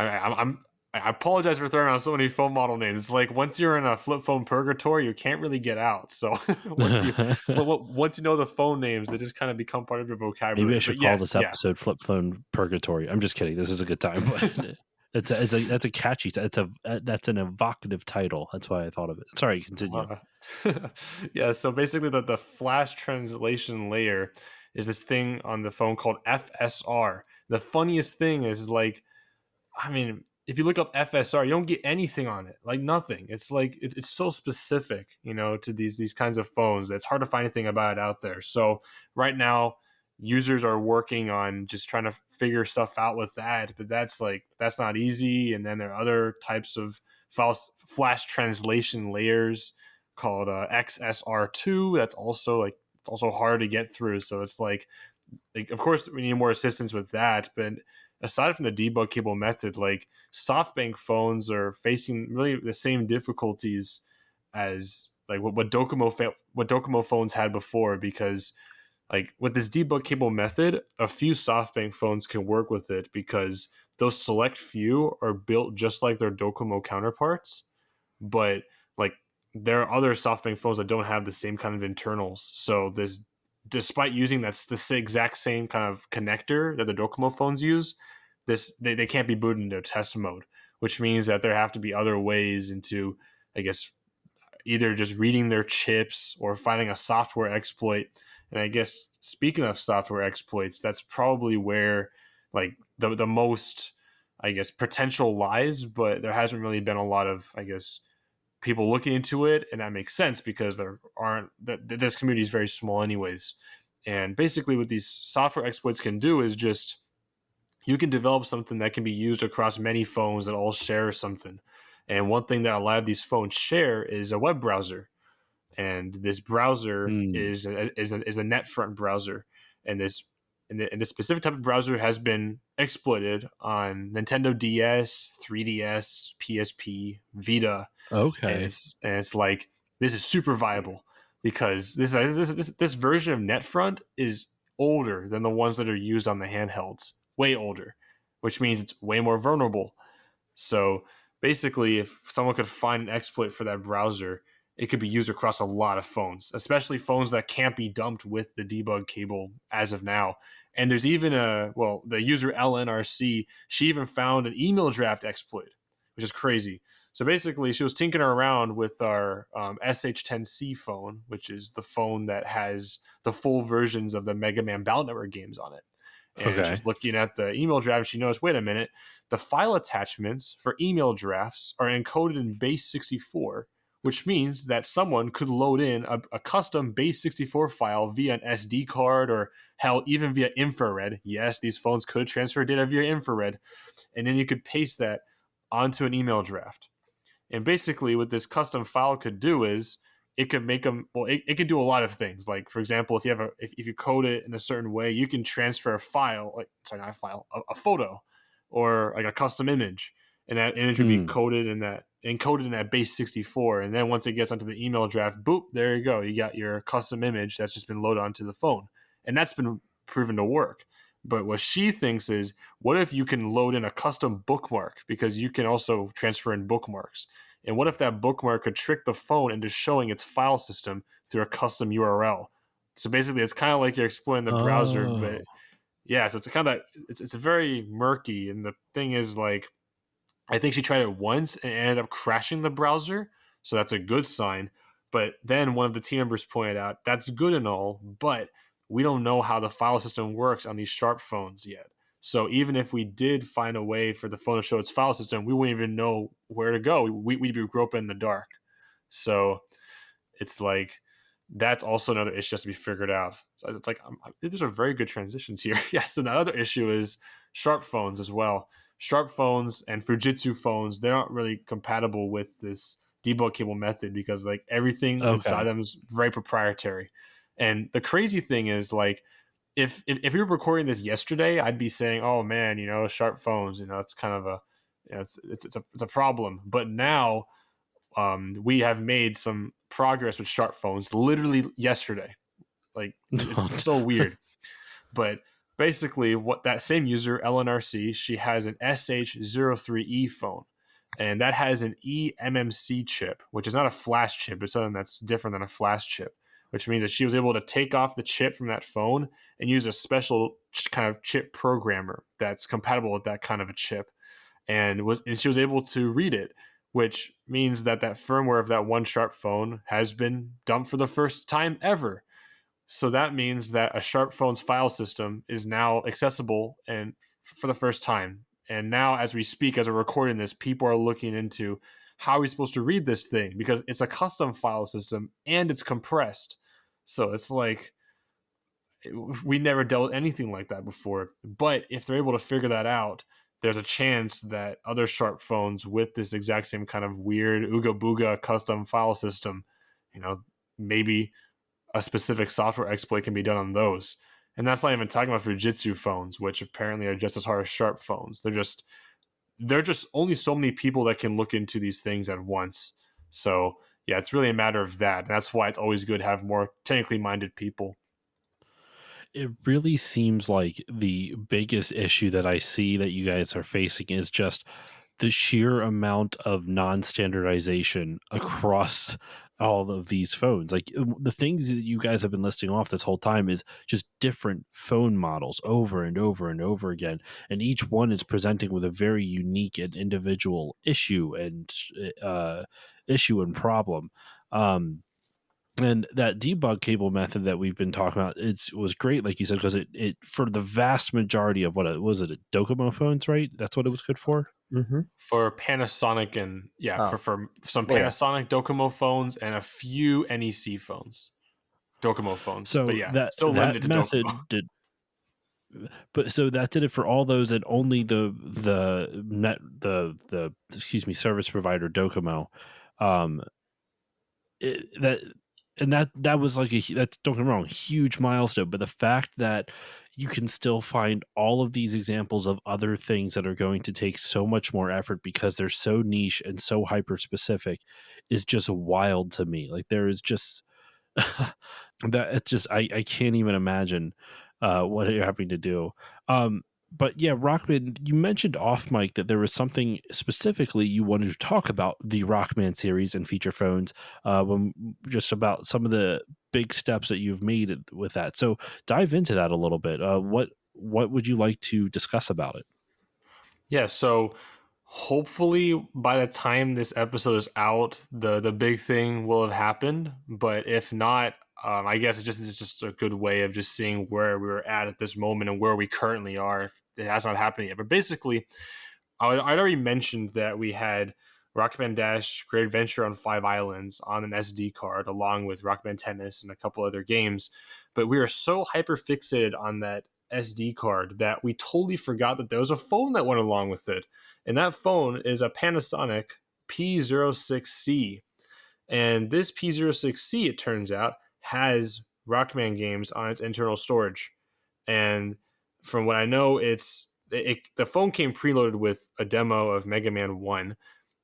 I apologize for throwing out so many phone model names. It's like once you're in a flip phone purgatory, you can't really get out. So once you know the phone names, they just kind of become part of your vocabulary. Maybe I should call this episode "Flip Phone Purgatory." I'm just kidding. This is a good time, but that's a catchy. That's an evocative title. That's why I thought of it. Sorry, continue. Yeah. So basically, the flash translation layer is this thing on the phone called FSR. The funniest thing is like, I mean, if you look up FSR, you don't get anything on it, like nothing. It's like it's so specific, to these kinds of phones that it's hard to find anything about it out there. So right now, users are working on just trying to figure stuff out with that, but that's not easy. And then there are other types of flash translation layers called XSR2. That's also it's also hard to get through. So it's like of course we need more assistance with that, but aside from the debug cable method, like SoftBank phones are facing really the same difficulties as like what Docomo phones had before, because like with this debug cable method, a few SoftBank phones can work with it because those select few are built just like their Docomo counterparts, but like there are other SoftBank phones that don't have the same kind of internals. So this despite using that's the exact same kind of connector that the Docomo phones use, they can't be booted into test mode, which means that there have to be other ways into, I guess, either just reading their chips or finding a software exploit. And I guess speaking of software exploits, that's probably where like the most, I guess, potential lies, but there hasn't really been a lot of, I guess, people looking into it, and that makes sense because there aren't this community is very small anyways. And basically what these software exploits can do is just you can develop something that can be used across many phones that all share something. And one thing that a lot of these phones share is a web browser. And this browser Hmm. is a NetFront browser. And this specific type of browser has been exploited on Nintendo DS, 3DS, PSP, Vita, and Okay. it's like this is super viable because this version of NetFront is older than the ones that are used on the handhelds, way older, which means it's way more vulnerable. So basically, if someone could find an exploit for that browser, it could be used across a lot of phones, especially phones that can't be dumped with the debug cable as of now. And there's even the user LNRC, she even found an email draft exploit, which is crazy. So basically, she was tinkering around with our SH10C phone, which is the phone that has the full versions of the Mega Man Battle Network games on it. And Okay. she's looking at the email draft. She knows, wait a minute, the file attachments for email drafts are encoded in base 64, which means that someone could load in a custom base 64 file via an SD card or hell, even via infrared. Yes, these phones could transfer data via infrared. And then you could paste that onto an email draft. And basically, what this custom file could do is it could make them. Well, it could do a lot of things. Like for example, if you have if you code it in a certain way, you can transfer a file, like sorry, not a file, a photo, or like a custom image, and that image would be Hmm. coded in that encoded in that base 64. And then once it gets onto the email draft, boop, there you go. You got your custom image that's just been loaded onto the phone, and that's been proven to work. But what she thinks is, what if you can load in a custom bookmark because you can also transfer in bookmarks? And what if that bookmark could trick the phone into showing its file system through a custom URL? So basically, it's kind of like you're exploring the browser, Oh. but yeah, so it's kind of it's very murky. And the thing is, like, I think she tried it once and ended up crashing the browser, so that's a good sign. But then one of the team members pointed out that's good and all, but we don't know how the file system works on these Sharp phones yet. So even if we did find a way for the phone to show its file system, we wouldn't even know where to go. We'd be groping in the dark. So it's like that's also another issue has to be figured out. So it's like these are very good transitions here. Yes, and the other issue is Sharp phones as well. Sharp phones and Fujitsu phones, they're not really compatible with this debug cable method because like everything inside Okay. them is very proprietary. And the crazy thing is like if we were recording this yesterday, I'd be saying, "Oh man, Sharp phones, it's kind of a it's a problem." But now we have made some progress with Sharp phones literally yesterday. Like it's so weird. But basically, what that same user LNRC, she has an SH03E phone, and that has an eMMC chip, which is not a flash chip. It's something that's different than a flash chip, which means that she was able to take off the chip from that phone and use a special kind of chip programmer that's compatible with that kind of a chip, and she was able to read it, which means that that firmware of that one Sharp phone has been dumped for the first time ever. So that means that a Sharp phone's file system is now accessible and for the first time. And now, as we speak, as we're recording this, people are looking into how are we supposed to read this thing because it's a custom file system and it's compressed. So it's like we never dealt with anything like that before. But if they're able to figure that out, there's a chance that other Sharp phones with this exact same kind of weird Ooga Booga custom file system, maybe a specific software exploit can be done on those. And that's not even talking about Fujitsu phones, which apparently are just as hard as Sharp phones. They're just only so many people that can look into these things at once. So yeah, it's really a matter of that. And that's why it's always good to have more technically minded people. It really seems like the biggest issue that I see that you guys are facing is just the sheer amount of non-standardization across all of these phones. Like the things that you guys have been listing off this whole time is just different phone models over and over and over again, and each one is presenting with a very unique and individual issue and problem. And that debug cable method that we've been talking about, was great, like you said, because it for the vast majority of Docomo phones, right? That's what it was good for. Mm-hmm. For Panasonic and for some Oh, yeah. Panasonic Docomo phones and a few NEC phones, Docomo phones. So But yeah, that still limited to method Docomo. so that did it for all those, and only the service provider Docomo. That was like that's, don't get me wrong, huge milestone. But the fact that you can still find all of these examples of other things that are going to take so much more effort because they're so niche and so hyper specific is just wild to me. Like there is just that it's just I can't even imagine what you're having to do. But yeah, Rockman, you mentioned off mic that there was something specifically you wanted to talk about the Rockman series and feature phones, when just about some of the big steps that you've made with that. So dive into that a little bit. What would you like to discuss about it? Yeah, so hopefully by the time this episode is out, the big thing will have happened. But if not, I guess it's just a good way of just seeing where we're at this moment and where we currently are if it has not happened yet. But basically, I'd already mentioned that we had Rockman Dash Great Adventure on 5 Islands on an SD card, along with Rockman Tennis and a couple other games. But we are so hyper fixated on that SD card that we totally forgot that there was a phone that went along with it. And that phone is a Panasonic P06C. And this P06C, it turns out, has Rockman games on its internal storage. And from what I know, the phone came preloaded with a demo of Mega Man 1,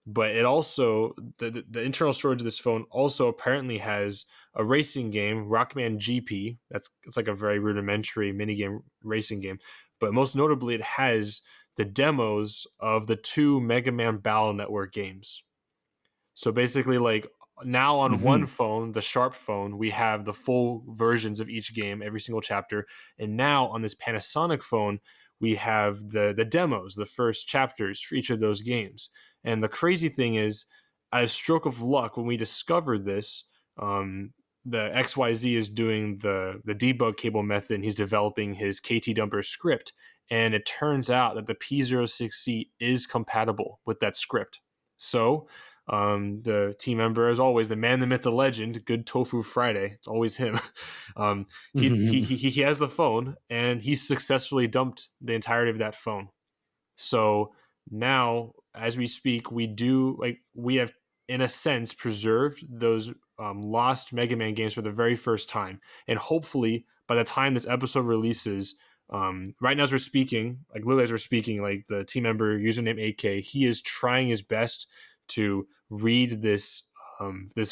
but it also the internal storage of this phone also apparently has a racing game, Rockman GP. It's like a very rudimentary minigame racing game, but most notably it has the demos of the 2 Mega Man Battle Network games. So basically, like, now on one phone, the Sharp phone, we have the full versions of each game, every single chapter. And now on this Panasonic phone, we have the demos, the first chapters for each of those games. And the crazy thing is, as a stroke of luck, when we discovered this, the XYZ is doing the debug cable method, and he's developing his KT dumper script. And it turns out that the P06C is compatible with that script. So the team member, as always, the man, the myth, the legend, Good Tofu Friday, it's always him. He has the phone, and he successfully dumped the entirety of that phone. So now, as we speak, we have, in a sense, preserved those lost Mega Man games for the very first time. And hopefully, by the time this episode releases, right now as we're speaking, like literally as we're speaking, like the team member, username AK, he is trying his best to read this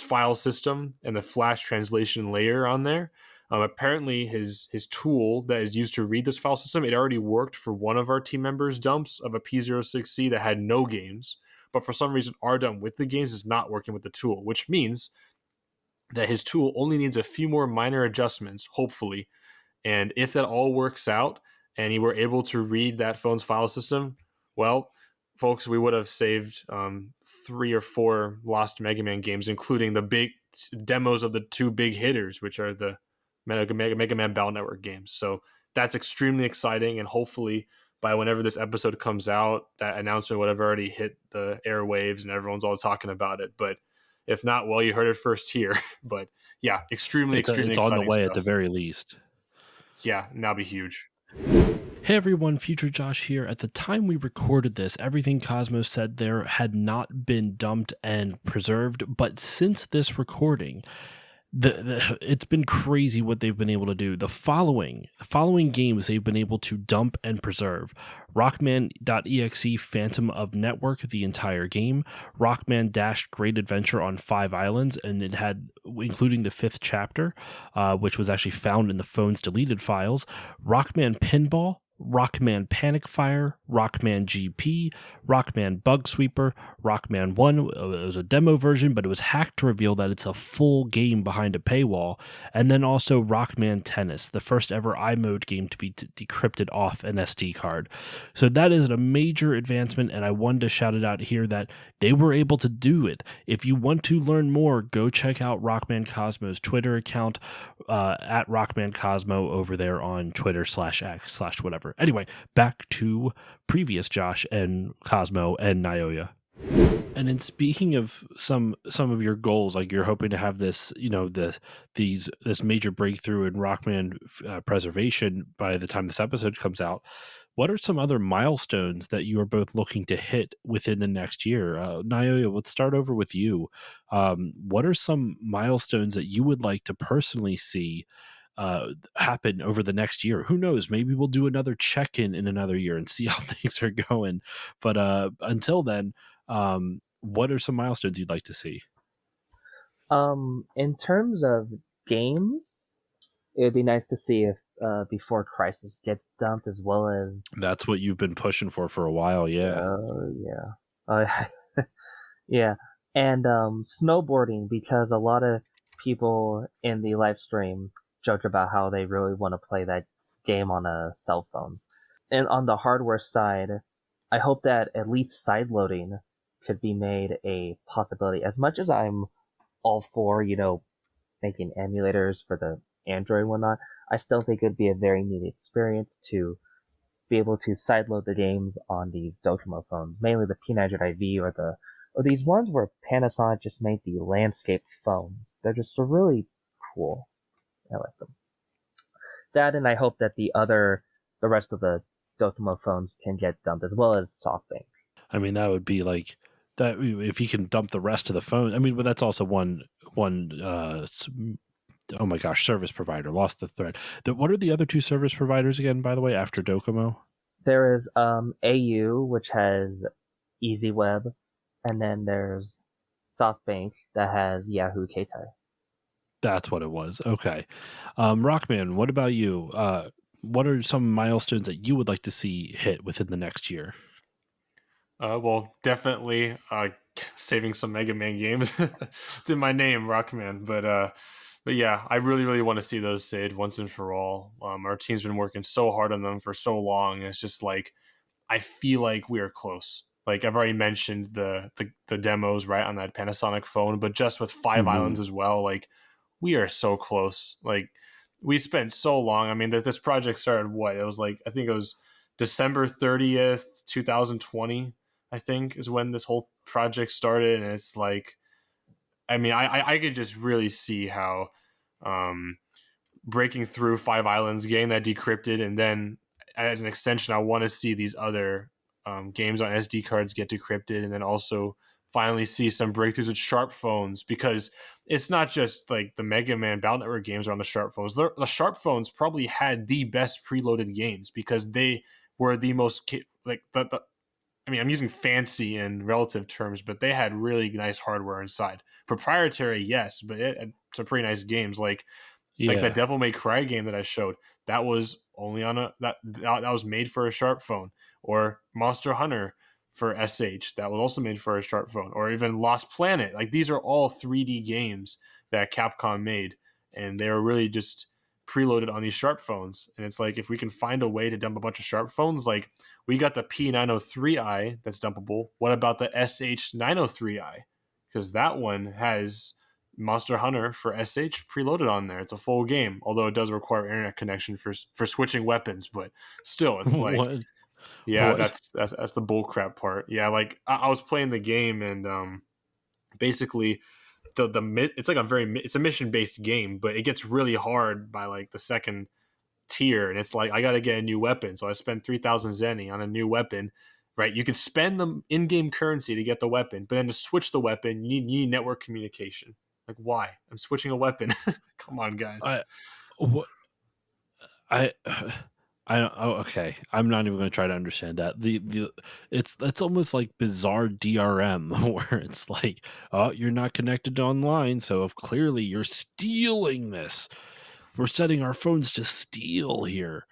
file system and the flash translation layer on there. Apparently his tool that is used to read this file system, it already worked for one of our team members' dumps of a P06C that had no games, but for some reason our dump with the games is not working with the tool, which means that his tool only needs a few more minor adjustments, hopefully. And if that all works out and you were able to read that phone's file system, well, folks, we would have saved 3 or 4 lost Mega Man games, including the big demos of the 2 big hitters, which are the Mega Man Battle Network games. So that's extremely exciting, and hopefully by whenever this episode comes out, that announcement would have already hit the airwaves and everyone's all talking about it. But if not, well, you heard it first here. But yeah, extremely It's exciting on the way stuff. at the very least. Yeah, and that'll be huge. Hey everyone, Future Josh here. At the time we recorded this, everything Cosmo said there had not been dumped and preserved, but since this recording, it's been crazy what they've been able to do. The following games they've been able to dump and preserve: Rockman.exe Phantom of Network, the entire game; Rockman Dash Great Adventure on 5 Islands, and it had, including the 5th chapter, which was actually found in the phone's deleted files; Rockman Pinball, Rockman Panic Fire, Rockman GP, Rockman Bug Sweeper, Rockman 1. It was a demo version, but it was hacked to reveal that it's a full game behind a paywall. And then also Rockman Tennis, the first ever iMode game to be decrypted off an SD card. So that is a major advancement, and I wanted to shout it out here that they were able to do it. If you want to learn more, go check out Rockman Cosmo's Twitter account at Rockman Cosmo over there on Twitter /X/whatever. Anyway, back to previous Josh and Cosmo and Naoya. And in speaking of some of your goals, like you're hoping to have this, this major breakthrough in Rockman preservation by the time this episode comes out. What are some other milestones that you are both looking to hit within the next year? Naoya, let's start over with you. What are some milestones that you would like to personally see happen over the next year? Who knows? Maybe we'll do another check-in in another year and see how things are going. But until then, what are some milestones you'd like to see? In terms of games, it would be nice to see if Before Crisis gets dumped, as well as that's what you've been pushing for a while. Yeah. Yeah, and snowboarding, because a lot of people in the live stream joke about how they really want to play that game on a cell phone. And on the hardware side, I hope that at least sideloading could be made a possibility. As much as I'm all for, making emulators for the Android and whatnot, I still think it'd be a very neat experience to be able to sideload the games on these Docomo phones, mainly the P900 IV or these ones where Panasonic just made the landscape phones. They're just really cool. I like them. That, and I hope that the rest of the Docomo phones can get dumped, as well as SoftBank. I mean, that would be like that if you can dump the rest of the phone. I mean, but that's also one oh my gosh, service provider. Lost the thread. What are the other two service providers again, by the way, after Docomo? There is AU, which has EasyWeb, and then there's SoftBank that has Yahoo Keitai. That's what it was. Okay. Rockman, what about you? What are some milestones that you would like to see hit within the next year? Well, definitely saving some Mega Man games. It's in my name, Rockman. But yeah, I really, really want to see those saved once and for all. Our team's been working so hard on them for so long. It's just like, I feel like we are close. Like I've already mentioned the demos right on that Panasonic phone, but just with 5 Islands as well, like we are so close. Like we spent so long. I mean, this project started it was like, I think it was December 30th, 2020, I think is when this whole project started. And it's like, I mean, I could just really see how breaking through 5 Islands, getting that decrypted, and then as an extension, I want to see these other games on SD cards get decrypted, and then also finally see some breakthroughs with Sharp phones, because it's not just like the Mega Man Battle Network games are on the Sharp phones. The Sharp phones probably had the best preloaded games because they were the most I mean, I'm using fancy in relative terms, but they had really nice hardware inside. Proprietary, yes, but it had some pretty nice games. Like that Devil May Cry game that I showed, that was only on that was made for a Sharp phone. Or Monster Hunter for SH, that was also made for a Sharp phone. Or even Lost Planet. Like these are all 3D games that Capcom made, and they were really just preloaded on these Sharp phones. And it's like, if we can find a way to dump a bunch of Sharp phones, like we got the P903i that's dumpable. What about the SH903i? Because that one has Monster Hunter for SH preloaded on there. It's a full game, although it does require internet connection for switching weapons. But still, it's like, yeah, that's the bullcrap part. Yeah, like I was playing the game, and basically it's like it's a mission based game, but it gets really hard by like the second tier, and it's like I gotta get a new weapon, so I spend 3,000 zenny on a new weapon. Right, you can spend the in-game currency to get the weapon, but then to switch the weapon, you need network communication. Like, why? I'm switching a weapon. Come on, guys. Okay. I'm not even going to try to understand that. It's almost like bizarre DRM where it's like, oh, you're not connected to online, so if clearly you're stealing this. We're setting our phones to steal here.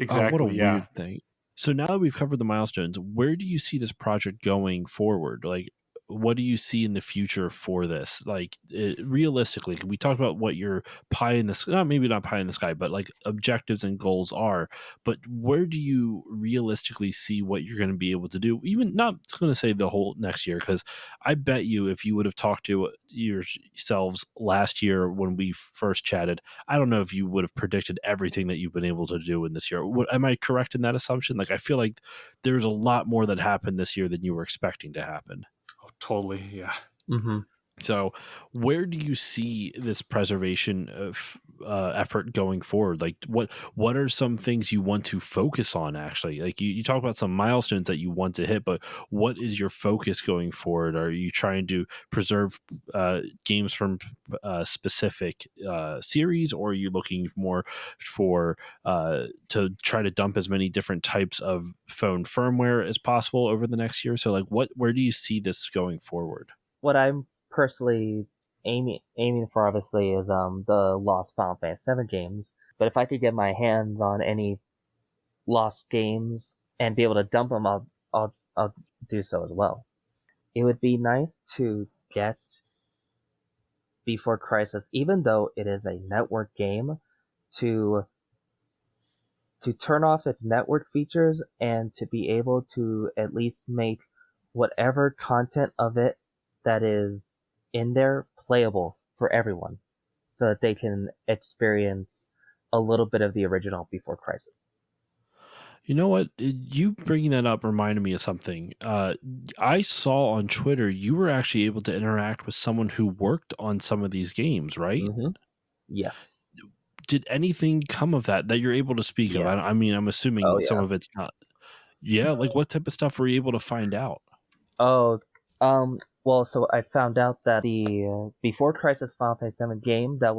Oh, what a Exactly. Yeah. weird thing. So now that we've covered the milestones, where do you see this project going forward? Like, what do you see in the future for this? Like, realistically, we talked about what your pie in the sky, maybe not pie in the sky, but like objectives and goals are. But where do you realistically see what you're going to be able to do? Even not going to say the whole next year, because I bet you if you would have talked to yourselves last year when we first chatted, I don't know if you would have predicted everything that you've been able to do in this year. Am I correct in that assumption? Like, I feel like there's a lot more that happened this year than you were expecting to happen. Oh, totally. Yeah. Mm-hmm. So, where do you see this preservation of effort going forward? Like, what are some things you want to focus on? Actually, like you talk about some milestones that you want to hit, but what is your focus going forward? Are you trying to preserve games from specific series, or are you looking more for to try to dump as many different types of phone firmware as possible over the next year? So, like, where do you see this going forward? What I'm personally aiming for, obviously, is the Lost Final Fantasy VII games. But if I could get my hands on any lost games and be able to dump them, I'll do so as well. It would be nice to get Before Crisis, even though it is a network game, to turn off its network features and to be able to at least make whatever content of it that is in there playable for everyone, so that they can experience a little bit of the original Before Crisis. You know what? You bringing that up reminded me of something. I saw on Twitter you were actually able to interact with someone who worked on some of these games, right? Mm-hmm. Yes. Did anything come of that you're able to speak of? Yes. I mean, I'm Oh, assuming some yeah. of it's not. Yeah, like what type of stuff were you able to find out? Oh, well, so I found out that the Before Crisis Final Fantasy VII game that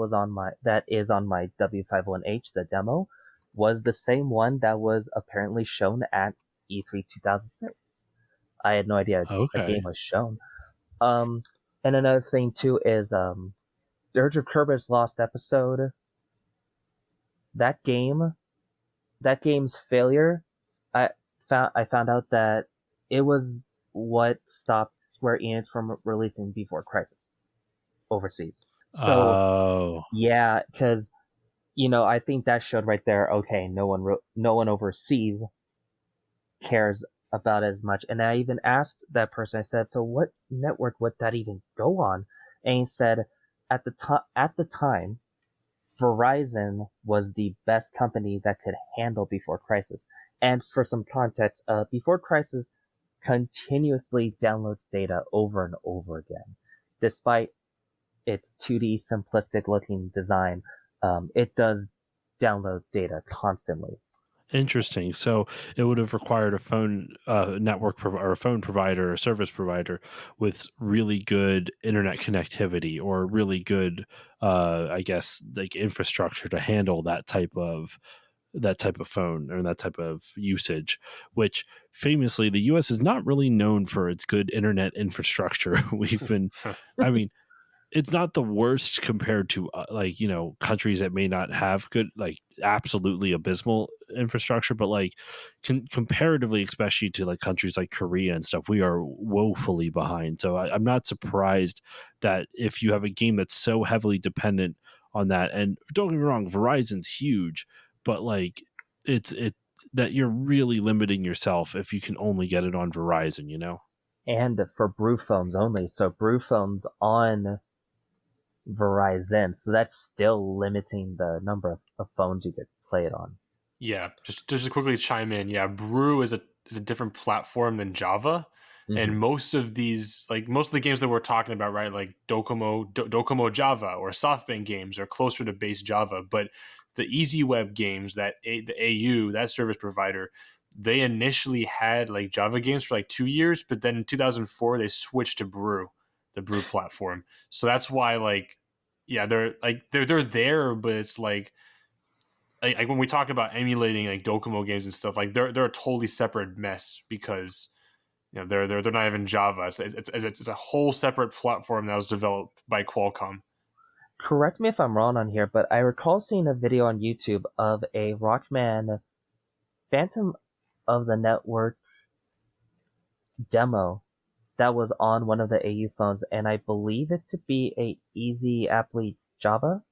is on my W51H, the demo, was the same one that was apparently shown at E3 2006. I had no idea a game Okay. was shown. And another thing too is Dirge of Kerber's Lost Episode. That game's failure, I found out that it was what stopped Square Enix from releasing Before Crisis overseas. So Oh, yeah, because I think that showed right there. Okay, no one overseas cares about it as much. And I even asked that person. I said, "So what network would that even go on?" And he said, at the time, Verizon was the best company that could handle Before Crisis. And for some context, Before Crisis continuously downloads data over and over again. Despite its 2D simplistic looking design, it does download data constantly. interesting. So it would have required a phone or a phone provider or service provider with really good internet connectivity or really good, I guess, like infrastructure to handle that type of phone or that type of usage, which famously the US is not really known for its good internet infrastructure. We've been, I mean, it's not the worst compared to countries that may not have good, like absolutely abysmal infrastructure, but like comparatively, especially to like countries like Korea and stuff, we are woefully behind. So I'm not surprised that if you have a game that's so heavily dependent on that, and don't get me wrong, Verizon's huge, but like it that you're really limiting yourself if you can only get it on Verizon. And for brew phones only. So brew phones on Verizon. So that's still limiting the number of phones you could play it on. Yeah, just to quickly chime in, yeah, Brew is a different platform than Java, Mm-hmm. and most of the games that we're talking about, right, like Docomo Java or SoftBank games are closer to base Java, but the Easy Web games the AU, that service provider, they initially had like Java games for like 2 years, but then in 2004 they switched to Brew, the Brew platform. So that's why yeah, they're there, but it's like when we talk about emulating like Docomo games and stuff, like they're a totally separate mess because they're not even Java. It's a whole separate platform that was developed by Qualcomm. Correct me if I'm wrong on here, but I recall seeing a video on YouTube of a Rockman Phantom of the Network demo that was on one of the AU phones, and I believe it to be a Easy Apply Java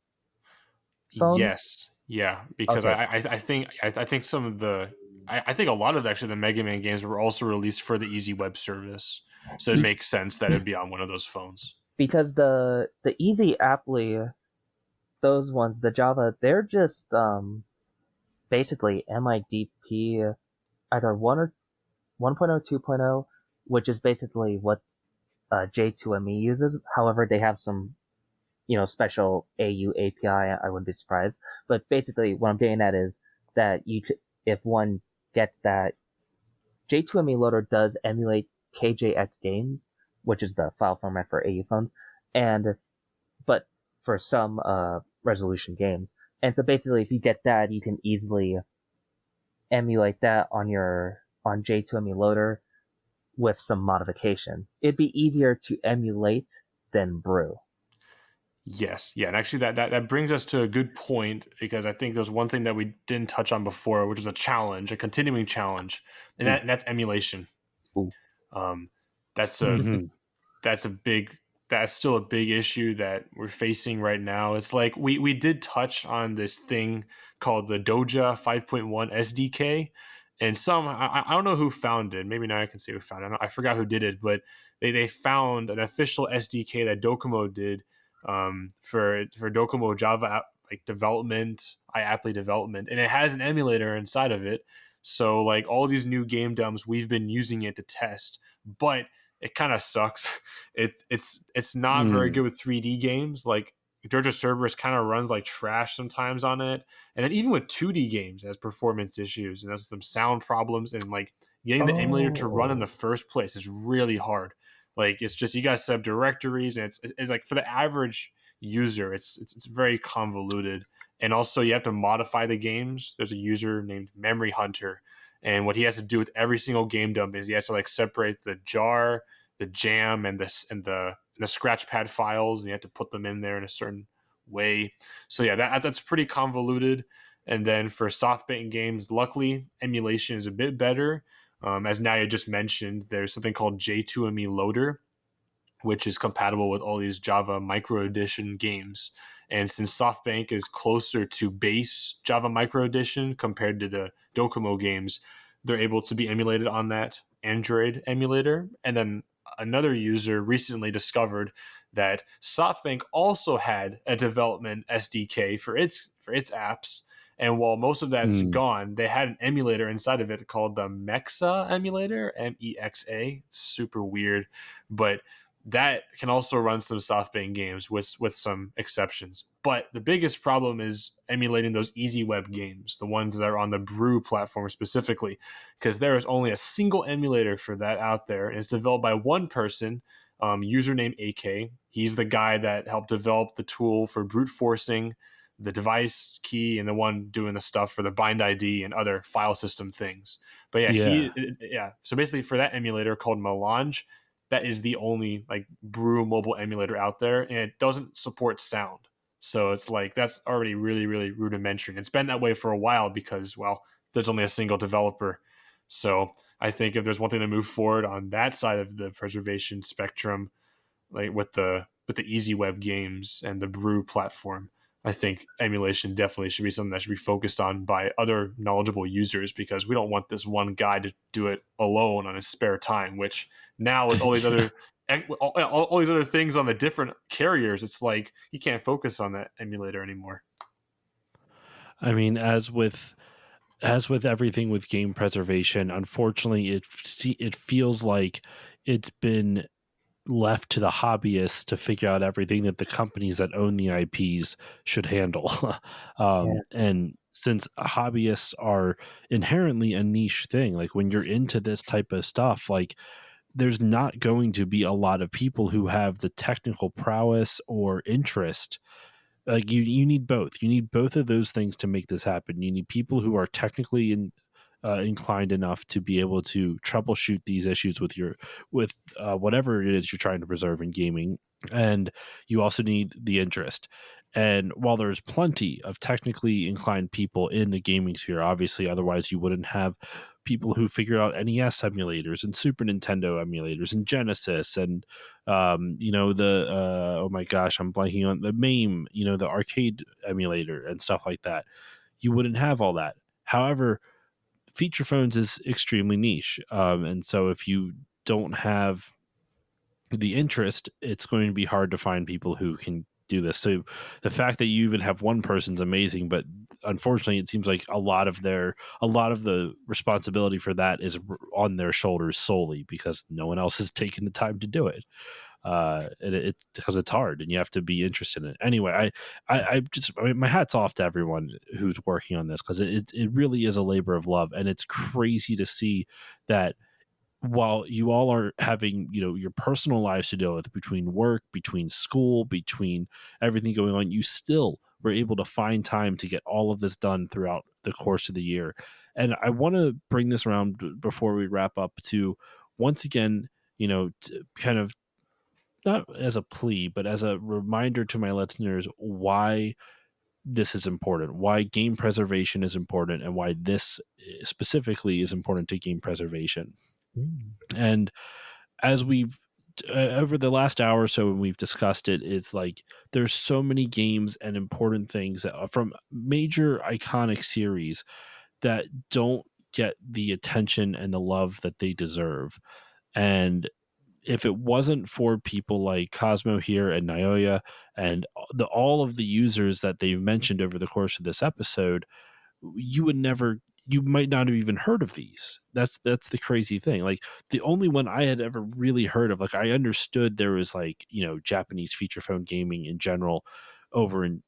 phone. Yes, yeah, because Okay, I think some of the I think a lot of actually the Mega Man games were also released for the Easy Web Service, so it Be- makes sense that it'd be on one of those phones. because the Easy Apply, those ones, the Java, they're just basically MIDP either 1.0, 2.0, which is basically what J2ME uses. However, they have some special AU API. I wouldn't be surprised. But basically, what I'm getting at is that if one gets that, J2ME loader does emulate KJX games, which is the file format for AU phones, and but for some resolution games. And so basically, if you get that, you can easily emulate that on J2ME loader with some modification. It'd be easier to emulate than brew. Yes, yeah, and actually that brings us to a good point because I think there's one thing that we didn't touch on before, which is a challenge, a continuing challenge, and Ooh, that's emulation. ooh. Um, that's a Mm-hmm. that's a big that's still a big issue that we're facing right now. It's like we did touch on this thing called the Doja 5.1 SDK, and I don't know who found it. Maybe now I can say who found it. I forgot who did it, but they found an official SDK that Docomo did for Docomo Java app, like development, iApply development, and it has an emulator inside of it. So like all these new game demos, we've been using it to test, but it kind of sucks. It's not very good with 3D games. Like Georgia Cerberus kind of runs like trash sometimes on it, and then even with 2D games, it has performance issues and has some sound problems, and like getting the emulator to run in the Oh, first place is really hard. Like it's just you guys set up directories, and it's like for the average user, it's very convoluted, and also you have to modify the games. There's a user named Memory Hunter, and what he has to do with every single game dump is he has to like separate the jar, the jam, and the scratchpad files, and you have to put them in there in a certain way. So yeah, that's pretty convoluted. And then for SoftBank games, luckily emulation is a bit better. As Naoya just mentioned, there's something called J2ME Loader, which is compatible with all these Java Micro Edition games. And since SoftBank is closer to base Java Micro Edition compared to the Docomo games, they're able to be emulated on that Android emulator. And then another user recently discovered that SoftBank also had a development SDK for its apps. And while most of that's gone, they had an emulator inside of it called the Mexa emulator, MEXA. It's super weird, but that can also run some SoftBank games with some exceptions. But the biggest problem is emulating those easy web games, the ones that are on the Brew platform specifically, because there is only a single emulator for that out there, and it's developed by one person, username AK. He's the guy that helped develop the tool for brute forcing the device key and the one doing the stuff for the bind ID and other file system things. But yeah, Yeah. yeah. So basically, for that emulator called Melange, that is the only like Brew mobile emulator out there, and it doesn't support sound. So it's like that's already really, really rudimentary. It's been that way for a while because, well, there's only a single developer. So I think if there's one thing to move forward on that side of the preservation spectrum, like with the easy web games and the Brew platform, I think emulation definitely should be something that should be focused on by other knowledgeable users because we don't want this one guy to do it alone on his spare time, which now with all these Yeah. other all these other things on the different carriers, it's like he can't focus on that emulator anymore. I mean, as with everything with game preservation, unfortunately, it feels like it's been left to the hobbyists to figure out everything that the companies that own the IPs should handle. yeah. And since hobbyists are inherently a niche thing, like when you're into this type of stuff, like there's not going to be a lot of people who have the technical prowess or interest. Like you need both. You need both of those things to make this happen. You need people who are technically inclined enough to be able to troubleshoot these issues with whatever it is you're trying to preserve in gaming, and you also need the interest. And while there's plenty of technically inclined people in the gaming sphere, obviously, otherwise you wouldn't have people who figure out NES emulators and Super Nintendo emulators and Genesis and the oh my gosh, I'm blanking on the MAME, the arcade emulator and stuff like that. You wouldn't have all that. However, feature phones is extremely niche, and so if you don't have the interest, it's going to be hard to find people who can do this. So the fact that you even have one person's amazing, but unfortunately, it seems like a lot of the responsibility for that is on their shoulders solely because no one else has taken the time to do it. It's because it's hard and you have to be interested in it. Anyway, my hat's off to everyone who's working on this because it really is a labor of love, and it's crazy to see that while you all are having your personal lives to deal with between work, between school, between everything going on, you still were able to find time to get all of this done throughout the course of the year. And I want to bring this around before we wrap up to once again, to kind of not as a plea, but as a reminder to my listeners why this is important, why game preservation is important, and why this specifically is important to game preservation. And as we've over the last hour or so when we've discussed it, it's like there's so many games and important things that are from major iconic series that don't get the attention and the love that they deserve. And if it wasn't for people like Cosmo here and Naoya and all of the users that they've mentioned over the course of this episode, you might not have even heard of these. That's the crazy thing. Like the only one I had ever really heard of, like I understood there was like, Japanese feature phone gaming in general over in,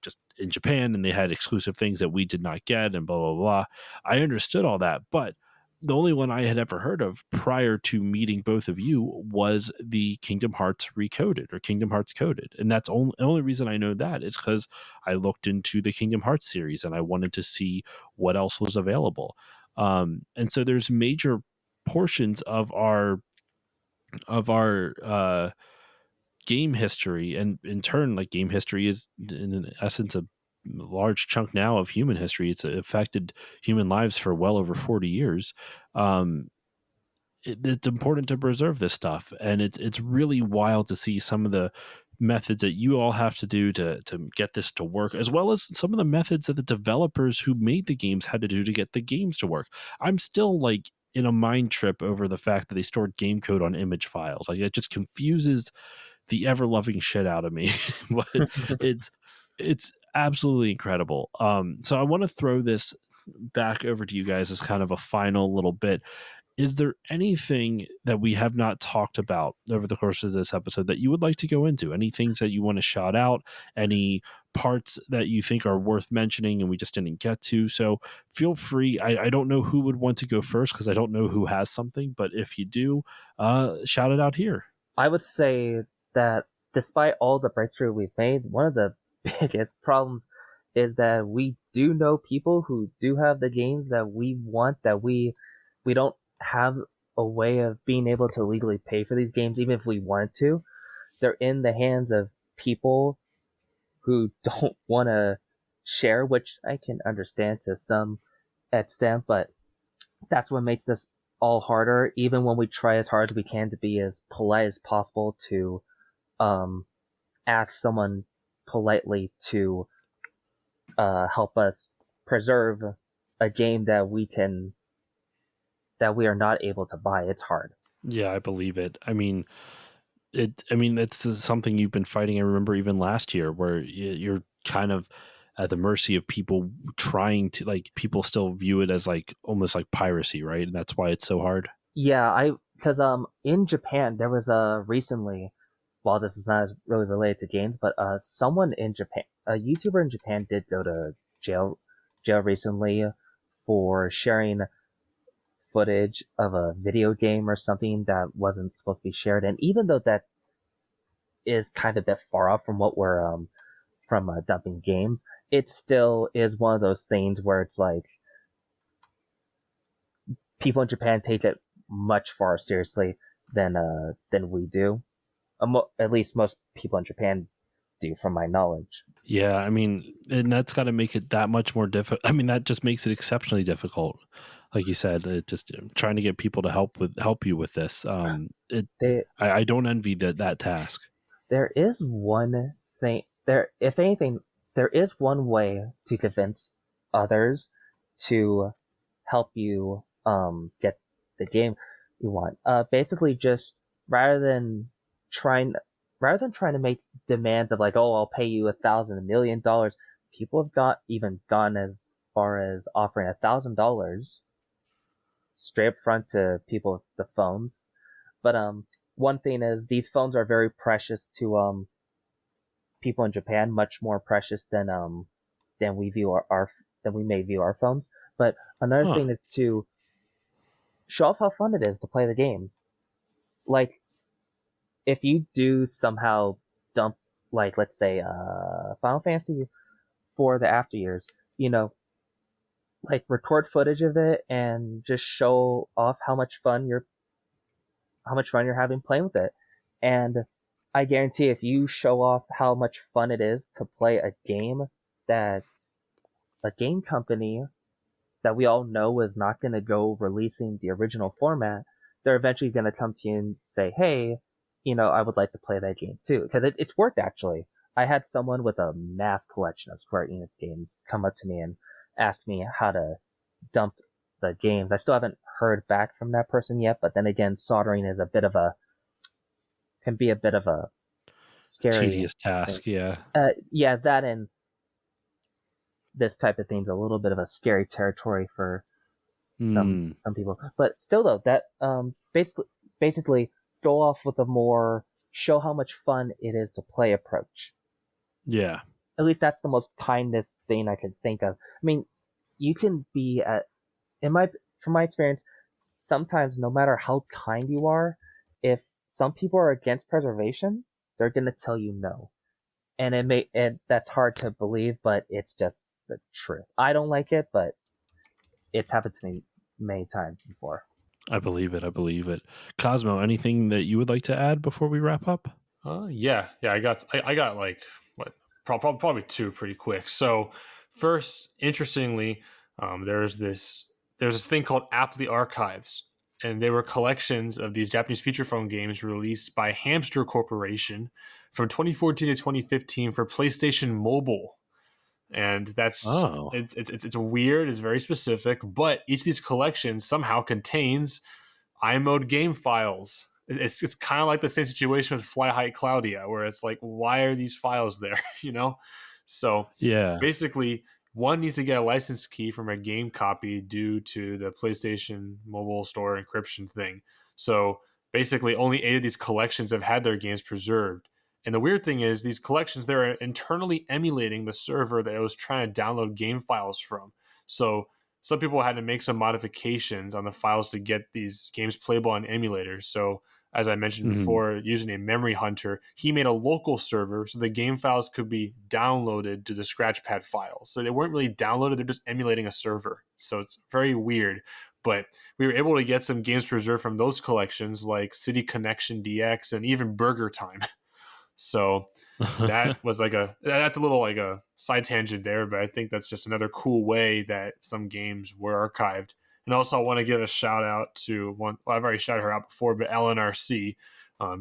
just in Japan, and they had exclusive things that we did not get and blah, blah, blah. I understood all that, but the only one I had ever heard of prior to meeting both of you was the Kingdom Hearts Recoded or Kingdom Hearts Coded. And that's the only reason I know that is because I looked into the Kingdom Hearts series and I wanted to see what else was available. And so there's major portions of our game history, and in turn, like game history is in essence a large chunk now of human history. It's affected human lives for well over 40 years. It's important to preserve this stuff, and it's really wild to see some of the methods that you all have to do to get this to work, as well as some of the methods that the developers who made the games had to do to get the games to work. I'm still like in a mind trip over the fact that they stored game code on image files. Like it just confuses the ever loving shit out of me. But it's absolutely incredible. So I want to throw this back over to you guys as kind of a final little bit. Is there anything that we have not talked about over the course of this episode that you would like to go into? Any things that you want to shout out? Any parts that you think are worth mentioning and we just didn't get to? So feel free. I don't know who would want to go first because I don't know who has something, but if you do, shout it out here. I would say that despite all the breakthrough we've made, one of the biggest problems is that we do know people who do have the games that we want, that we don't have a way of being able to legally pay for these games, even if we wanted to. They're in the hands of people who don't want to share, which I can understand to some extent, but that's what makes this all harder, even when we try as hard as we can to be as polite as possible to ask someone politely to help us preserve a game that we are not able to buy. It's hard. Yeah, I believe it. I mean, it's something you've been fighting. I remember even last year where you're kind of at the mercy of people trying to, like, people still view it as like almost like piracy, right? And that's why it's so hard. Yeah, because in Japan there was recently, while this is not really related to games, but someone in Japan, a YouTuber in Japan, did go to jail recently for sharing footage of a video game or something that wasn't supposed to be shared. And even though that is kind of a bit far off from what we're from dumping games, it still is one of those things where it's like people in Japan take it much far seriously than we do. At least most people in Japan do, from my knowledge. Yeah, I mean, and that's got to make it that much more difficult. I mean, that just makes it exceptionally difficult. Like you said, it just trying to get people to help you with this. I don't envy that task. There is one thing there. If anything, there is one way to convince others to help you get the game you want. Basically, just rather than trying trying to make demands of like, oh, I'll pay you $1,000 people have gone as far as offering $1,000 straight up front to people with the phones. But one thing is these phones are very precious to people in Japan, much more precious than we view our than we may view our phones. But another thing is to show off how fun it is to play the games. Like, if you do somehow dump, like, let's say, Final Fantasy for the after years, like, record footage of it and just show off how much fun you're having playing with it. And I guarantee if you show off how much fun it is to play a game that a game company that we all know is not going to go releasing the original format, they're eventually going to come to you and say, hey, I would like to play that game too. Because it's worked, actually. I had someone with a mass collection of Square Enix games come up to me and ask me how to dump the games. I still haven't heard back from that person yet, but then again, soldering is can be a bit of a scary, tedious task. thing. Yeah. Yeah, that and this type of thing's a little bit of a scary territory for some people. But still, though, that basically go off with a more show how much fun it is to play approach. Yeah. At least that's the most kindest thing I can think of. I mean, you can be from my experience, sometimes no matter how kind you are, if some people are against preservation, they're gonna tell you no. And that's hard to believe, but it's just the truth. I don't like it, but it's happened to me many times before. I believe it. Cosmo, anything that you would like to add before we wrap up? Yeah. I got like probably two pretty quick. So first, interestingly, there's this thing called Aptly Archives, and they were collections of these Japanese feature phone games released by Hamster Corporation from 2014 to 2015 for PlayStation Mobile. And that's it's weird, it's very specific, but each of these collections somehow contains iMode game files. It's kind of like the same situation with Fly High Claudia, where it's like, why are these files there? So yeah, basically, one needs to get a license key from a game copy due to the PlayStation Mobile Store encryption thing. So basically, only 8 of these collections have had their games preserved. And the weird thing is, these collections, they're internally emulating the server that it was trying to download game files from. So some people had to make some modifications on the files to get these games playable on emulators. So as I mentioned before, using a memory hunter, he made a local server so the game files could be downloaded to the Scratchpad files. So they weren't really downloaded, they're just emulating a server. So it's very weird. But we were able to get some games preserved from those collections, like City Connection DX and even Burger Time. So that was that's a little like a side tangent there, but I think that's just another cool way that some games were archived. And also, I want to give a shout out to one. Well, I've already shouted her out before, but LNRC.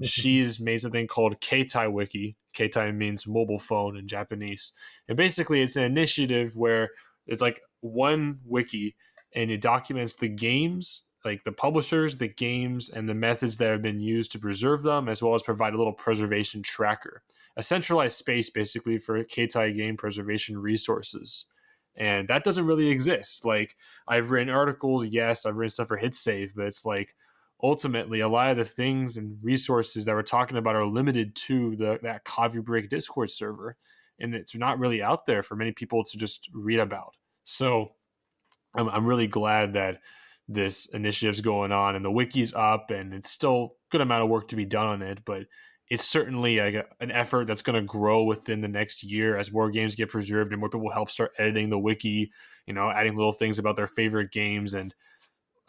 She's made something called Keitai Wiki. Keitai means mobile phone in Japanese, and basically, it's an initiative where it's like one wiki, and it documents the games, like the publishers, the games, and the methods that have been used to preserve them, as well as provide a little preservation tracker, a centralized space basically for Keitai game preservation resources. And that doesn't really exist. Like, I've written articles, yes, I've written stuff for HitSave, but it's like ultimately a lot of the things and resources that we're talking about are limited to that Coffee Break Discord server, and it's not really out there for many people to just read about. So I'm really glad that this initiative's going on and the wiki's up, and it's still a good amount of work to be done on it, but it's certainly an effort that's going to grow within the next year as more games get preserved and more people help start editing the wiki, adding little things about their favorite games, and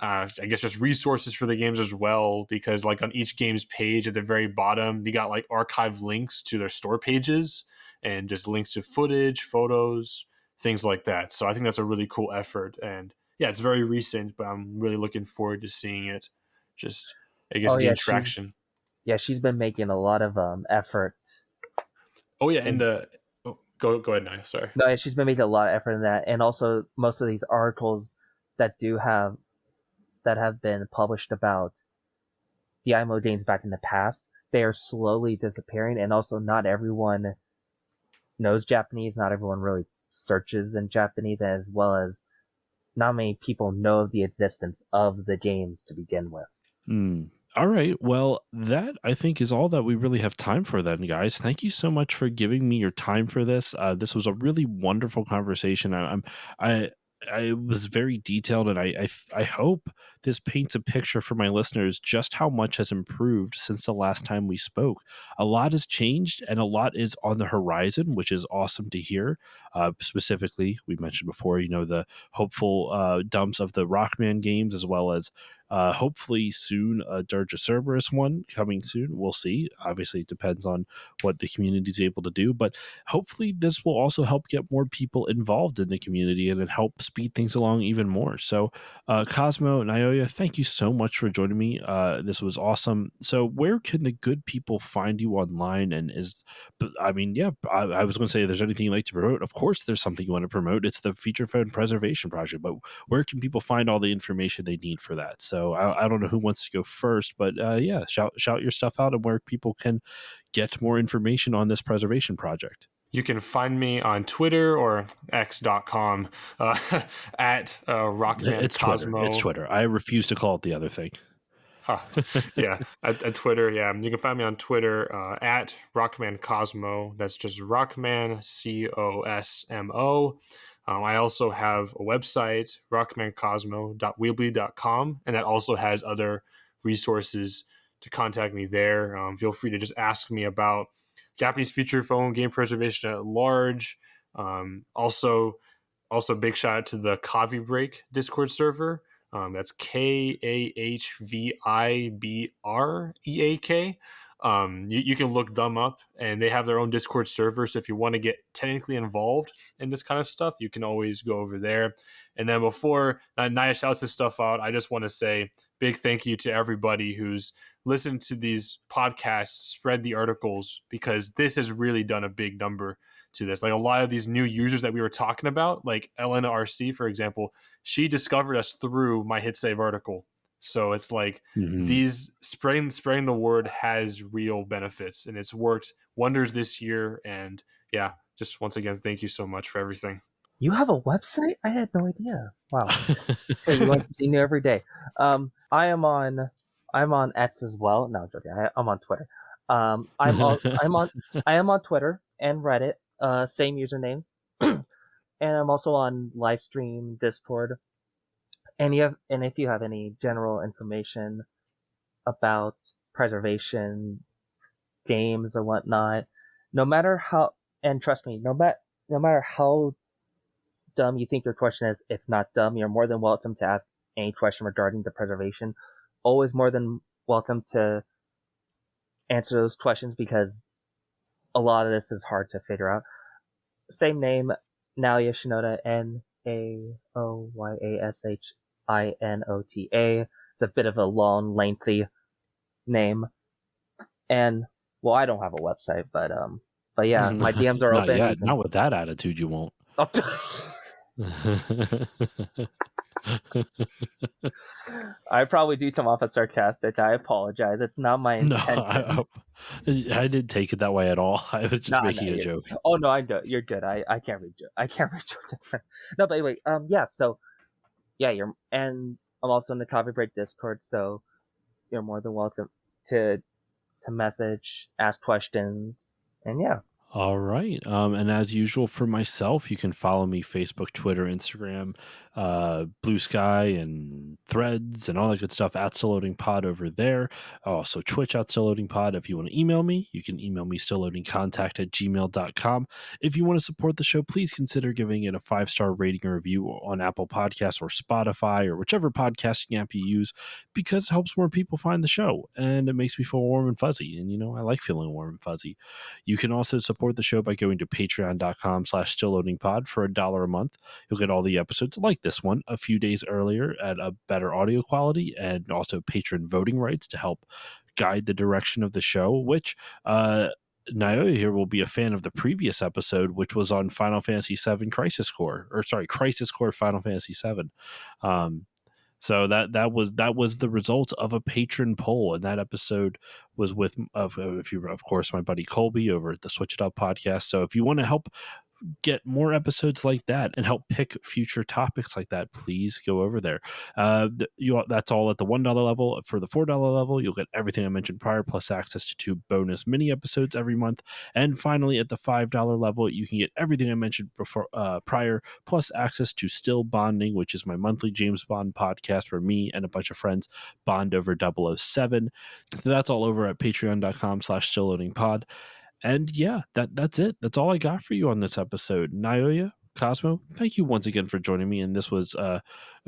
I guess just resources for the games as well, because like on each game's page at the very bottom, they got like archive links to their store pages. and just links to footage, photos, things like that. So I think that's a really cool effort. And yeah, it's very recent, but I'm really looking forward to seeing it just, I guess, Oh yeah, gain traction. she's been making a lot of effort. Oh yeah, And go ahead now. Sorry. no, she's been making a lot of effort in that, and also most of these articles that have been published about the IMO games back in the past, they are slowly disappearing, and also not everyone knows Japanese. Not everyone really searches in Japanese, as well as not many people know the existence of the games to begin with. All right. Well, that I think is all that we really have time for then, guys. Thank you so much for giving me your time for this. This was a really wonderful conversation. I was very detailed, and I hope this paints a picture for my listeners just how much has improved since the last time we spoke. A lot has changed, and a lot is on the horizon, which is awesome to hear. Specifically, we mentioned before, the hopeful dumps of the Rockman games, as well as hopefully soon a Dirge of Cerberus one coming soon. We'll see. Obviously, it depends on what the community is able to do, but hopefully this will also help get more people involved in the community and help speed things along even more. So, Cosmo and Naoya, thank you so much for joining me. This was awesome. So, where can the good people find you online? And I was going to say, if there's anything you'd like to promote, of course, there's something you want to promote. It's the Feature Phone Preservation Project, but where can people find all the information they need for that? So I don't know who wants to go first, but shout your stuff out and where people can get more information on this preservation project. You can find me on Twitter or x.com at Rockman It's Cosmo. Twitter. It's Twitter. I refuse to call it the other thing. Yeah, at Twitter. Yeah, you can find me on Twitter at Rockman Cosmo. That's just Rockman Cosmo. I also have a website, rockmancosmo.weebly.com, and that also has other resources to contact me there. Feel free to just ask me about Japanese feature phone game preservation at large. Also, big shout out to the Kavi Break Discord server. That's KAHVIBREAK. You can look them up, and they have their own Discord server. So if you want to get technically involved in this kind of stuff, you can always go over there. And then before Naya shouts this stuff out, I just want to say big thank you to everybody who's listened to these podcasts, spread the articles, because this has really done a big number to this. Like a lot of these new users that we were talking about, like Elena RC, for example, she discovered us through my Hit Save article. So it's like these spreading the word has real benefits, and it's worked wonders this year. And yeah, just once again, thank you so much for everything. You have a website? I had no idea. Wow. So you learn something new every day. I'm on X as well. No, I'm joking. I'm on Twitter. I am on Twitter and Reddit. Same usernames. And I'm also on Livestream, Discord. And if you have any general information about preservation, games or whatnot, no matter how, and trust me, no matter how dumb you think your question is, it's not dumb. You're more than welcome to ask any question regarding the preservation. Always more than welcome to answer those questions, because a lot of this is hard to figure out. Same name, Naoya Shinota, Naoyashinota. It's a bit of a long, lengthy name. And, well, I don't have a website, but yeah, my DMs are Not open. yet. Not with that attitude, you won't. I probably do come off as sarcastic. I apologize. It's not my intention. No, I didn't take it that way at all. I was just making a joke. Oh no, I'm good. You're good. I can't read jokes. I can't read jokes. No, but anyway, yeah. So, yeah, and I'm also in the Coffee Break Discord, so you're more than welcome to message, ask questions, and yeah. All right. And as usual for myself, you can follow me Facebook, Twitter, Instagram, Blue Sky, and Threads, and all that good stuff at Still Loading Pod over there. Also Twitch at Still Loading Pod. If you want to email me, you can email me stillloadingcontact@gmail.com. If you want to support the show, please consider giving it a 5-star rating or review on Apple Podcasts or Spotify or whichever podcasting app you use, because it helps more people find the show, and it makes me feel warm and fuzzy. And, I like feeling warm and fuzzy. You can also support support the show by going to patreon.com/stillloadingpod for $1 a month. You'll get all the episodes like this one a few days earlier at a better audio quality, and also patron voting rights to help guide the direction of the show, which Naoya here will be a fan of the previous episode, which was on Final Fantasy VII Crisis Core Final Fantasy VII. So that was the result of a patron poll, and that episode was with of course my buddy Colby over at the Switch It Up podcast. So if you want to help get more episodes like that and help pick future topics like that, please go over there. That's all at the $1 level. For the $4 level, you'll get everything I mentioned prior, plus access to 2 bonus mini episodes every month. And finally, at the $5 level, you can get everything I mentioned before prior, plus access to Still Bonding, which is my monthly James Bond podcast where me and a bunch of friends bond over 007. So that's all over at patreon.com/stillloadingpod. And yeah, that's it. That's all I got for you on this episode. Naoya, Cosmo, thank you once again for joining me. And this was a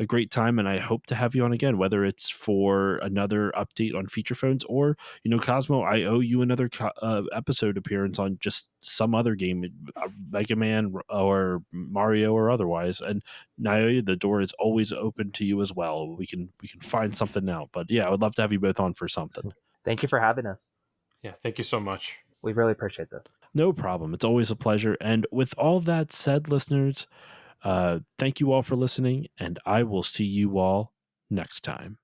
great time. And I hope to have you on again, whether it's for another update on feature phones or, Cosmo, I owe you another episode appearance on just some other game, Mega Man or Mario or otherwise. And Naoya, the door is always open to you as well. We can find something out. But yeah, I would love to have you both on for something. Thank you for having us. Yeah, thank you so much. We really appreciate this. No problem. It's always a pleasure. And with all that said, listeners, thank you all for listening, and I will see you all next time.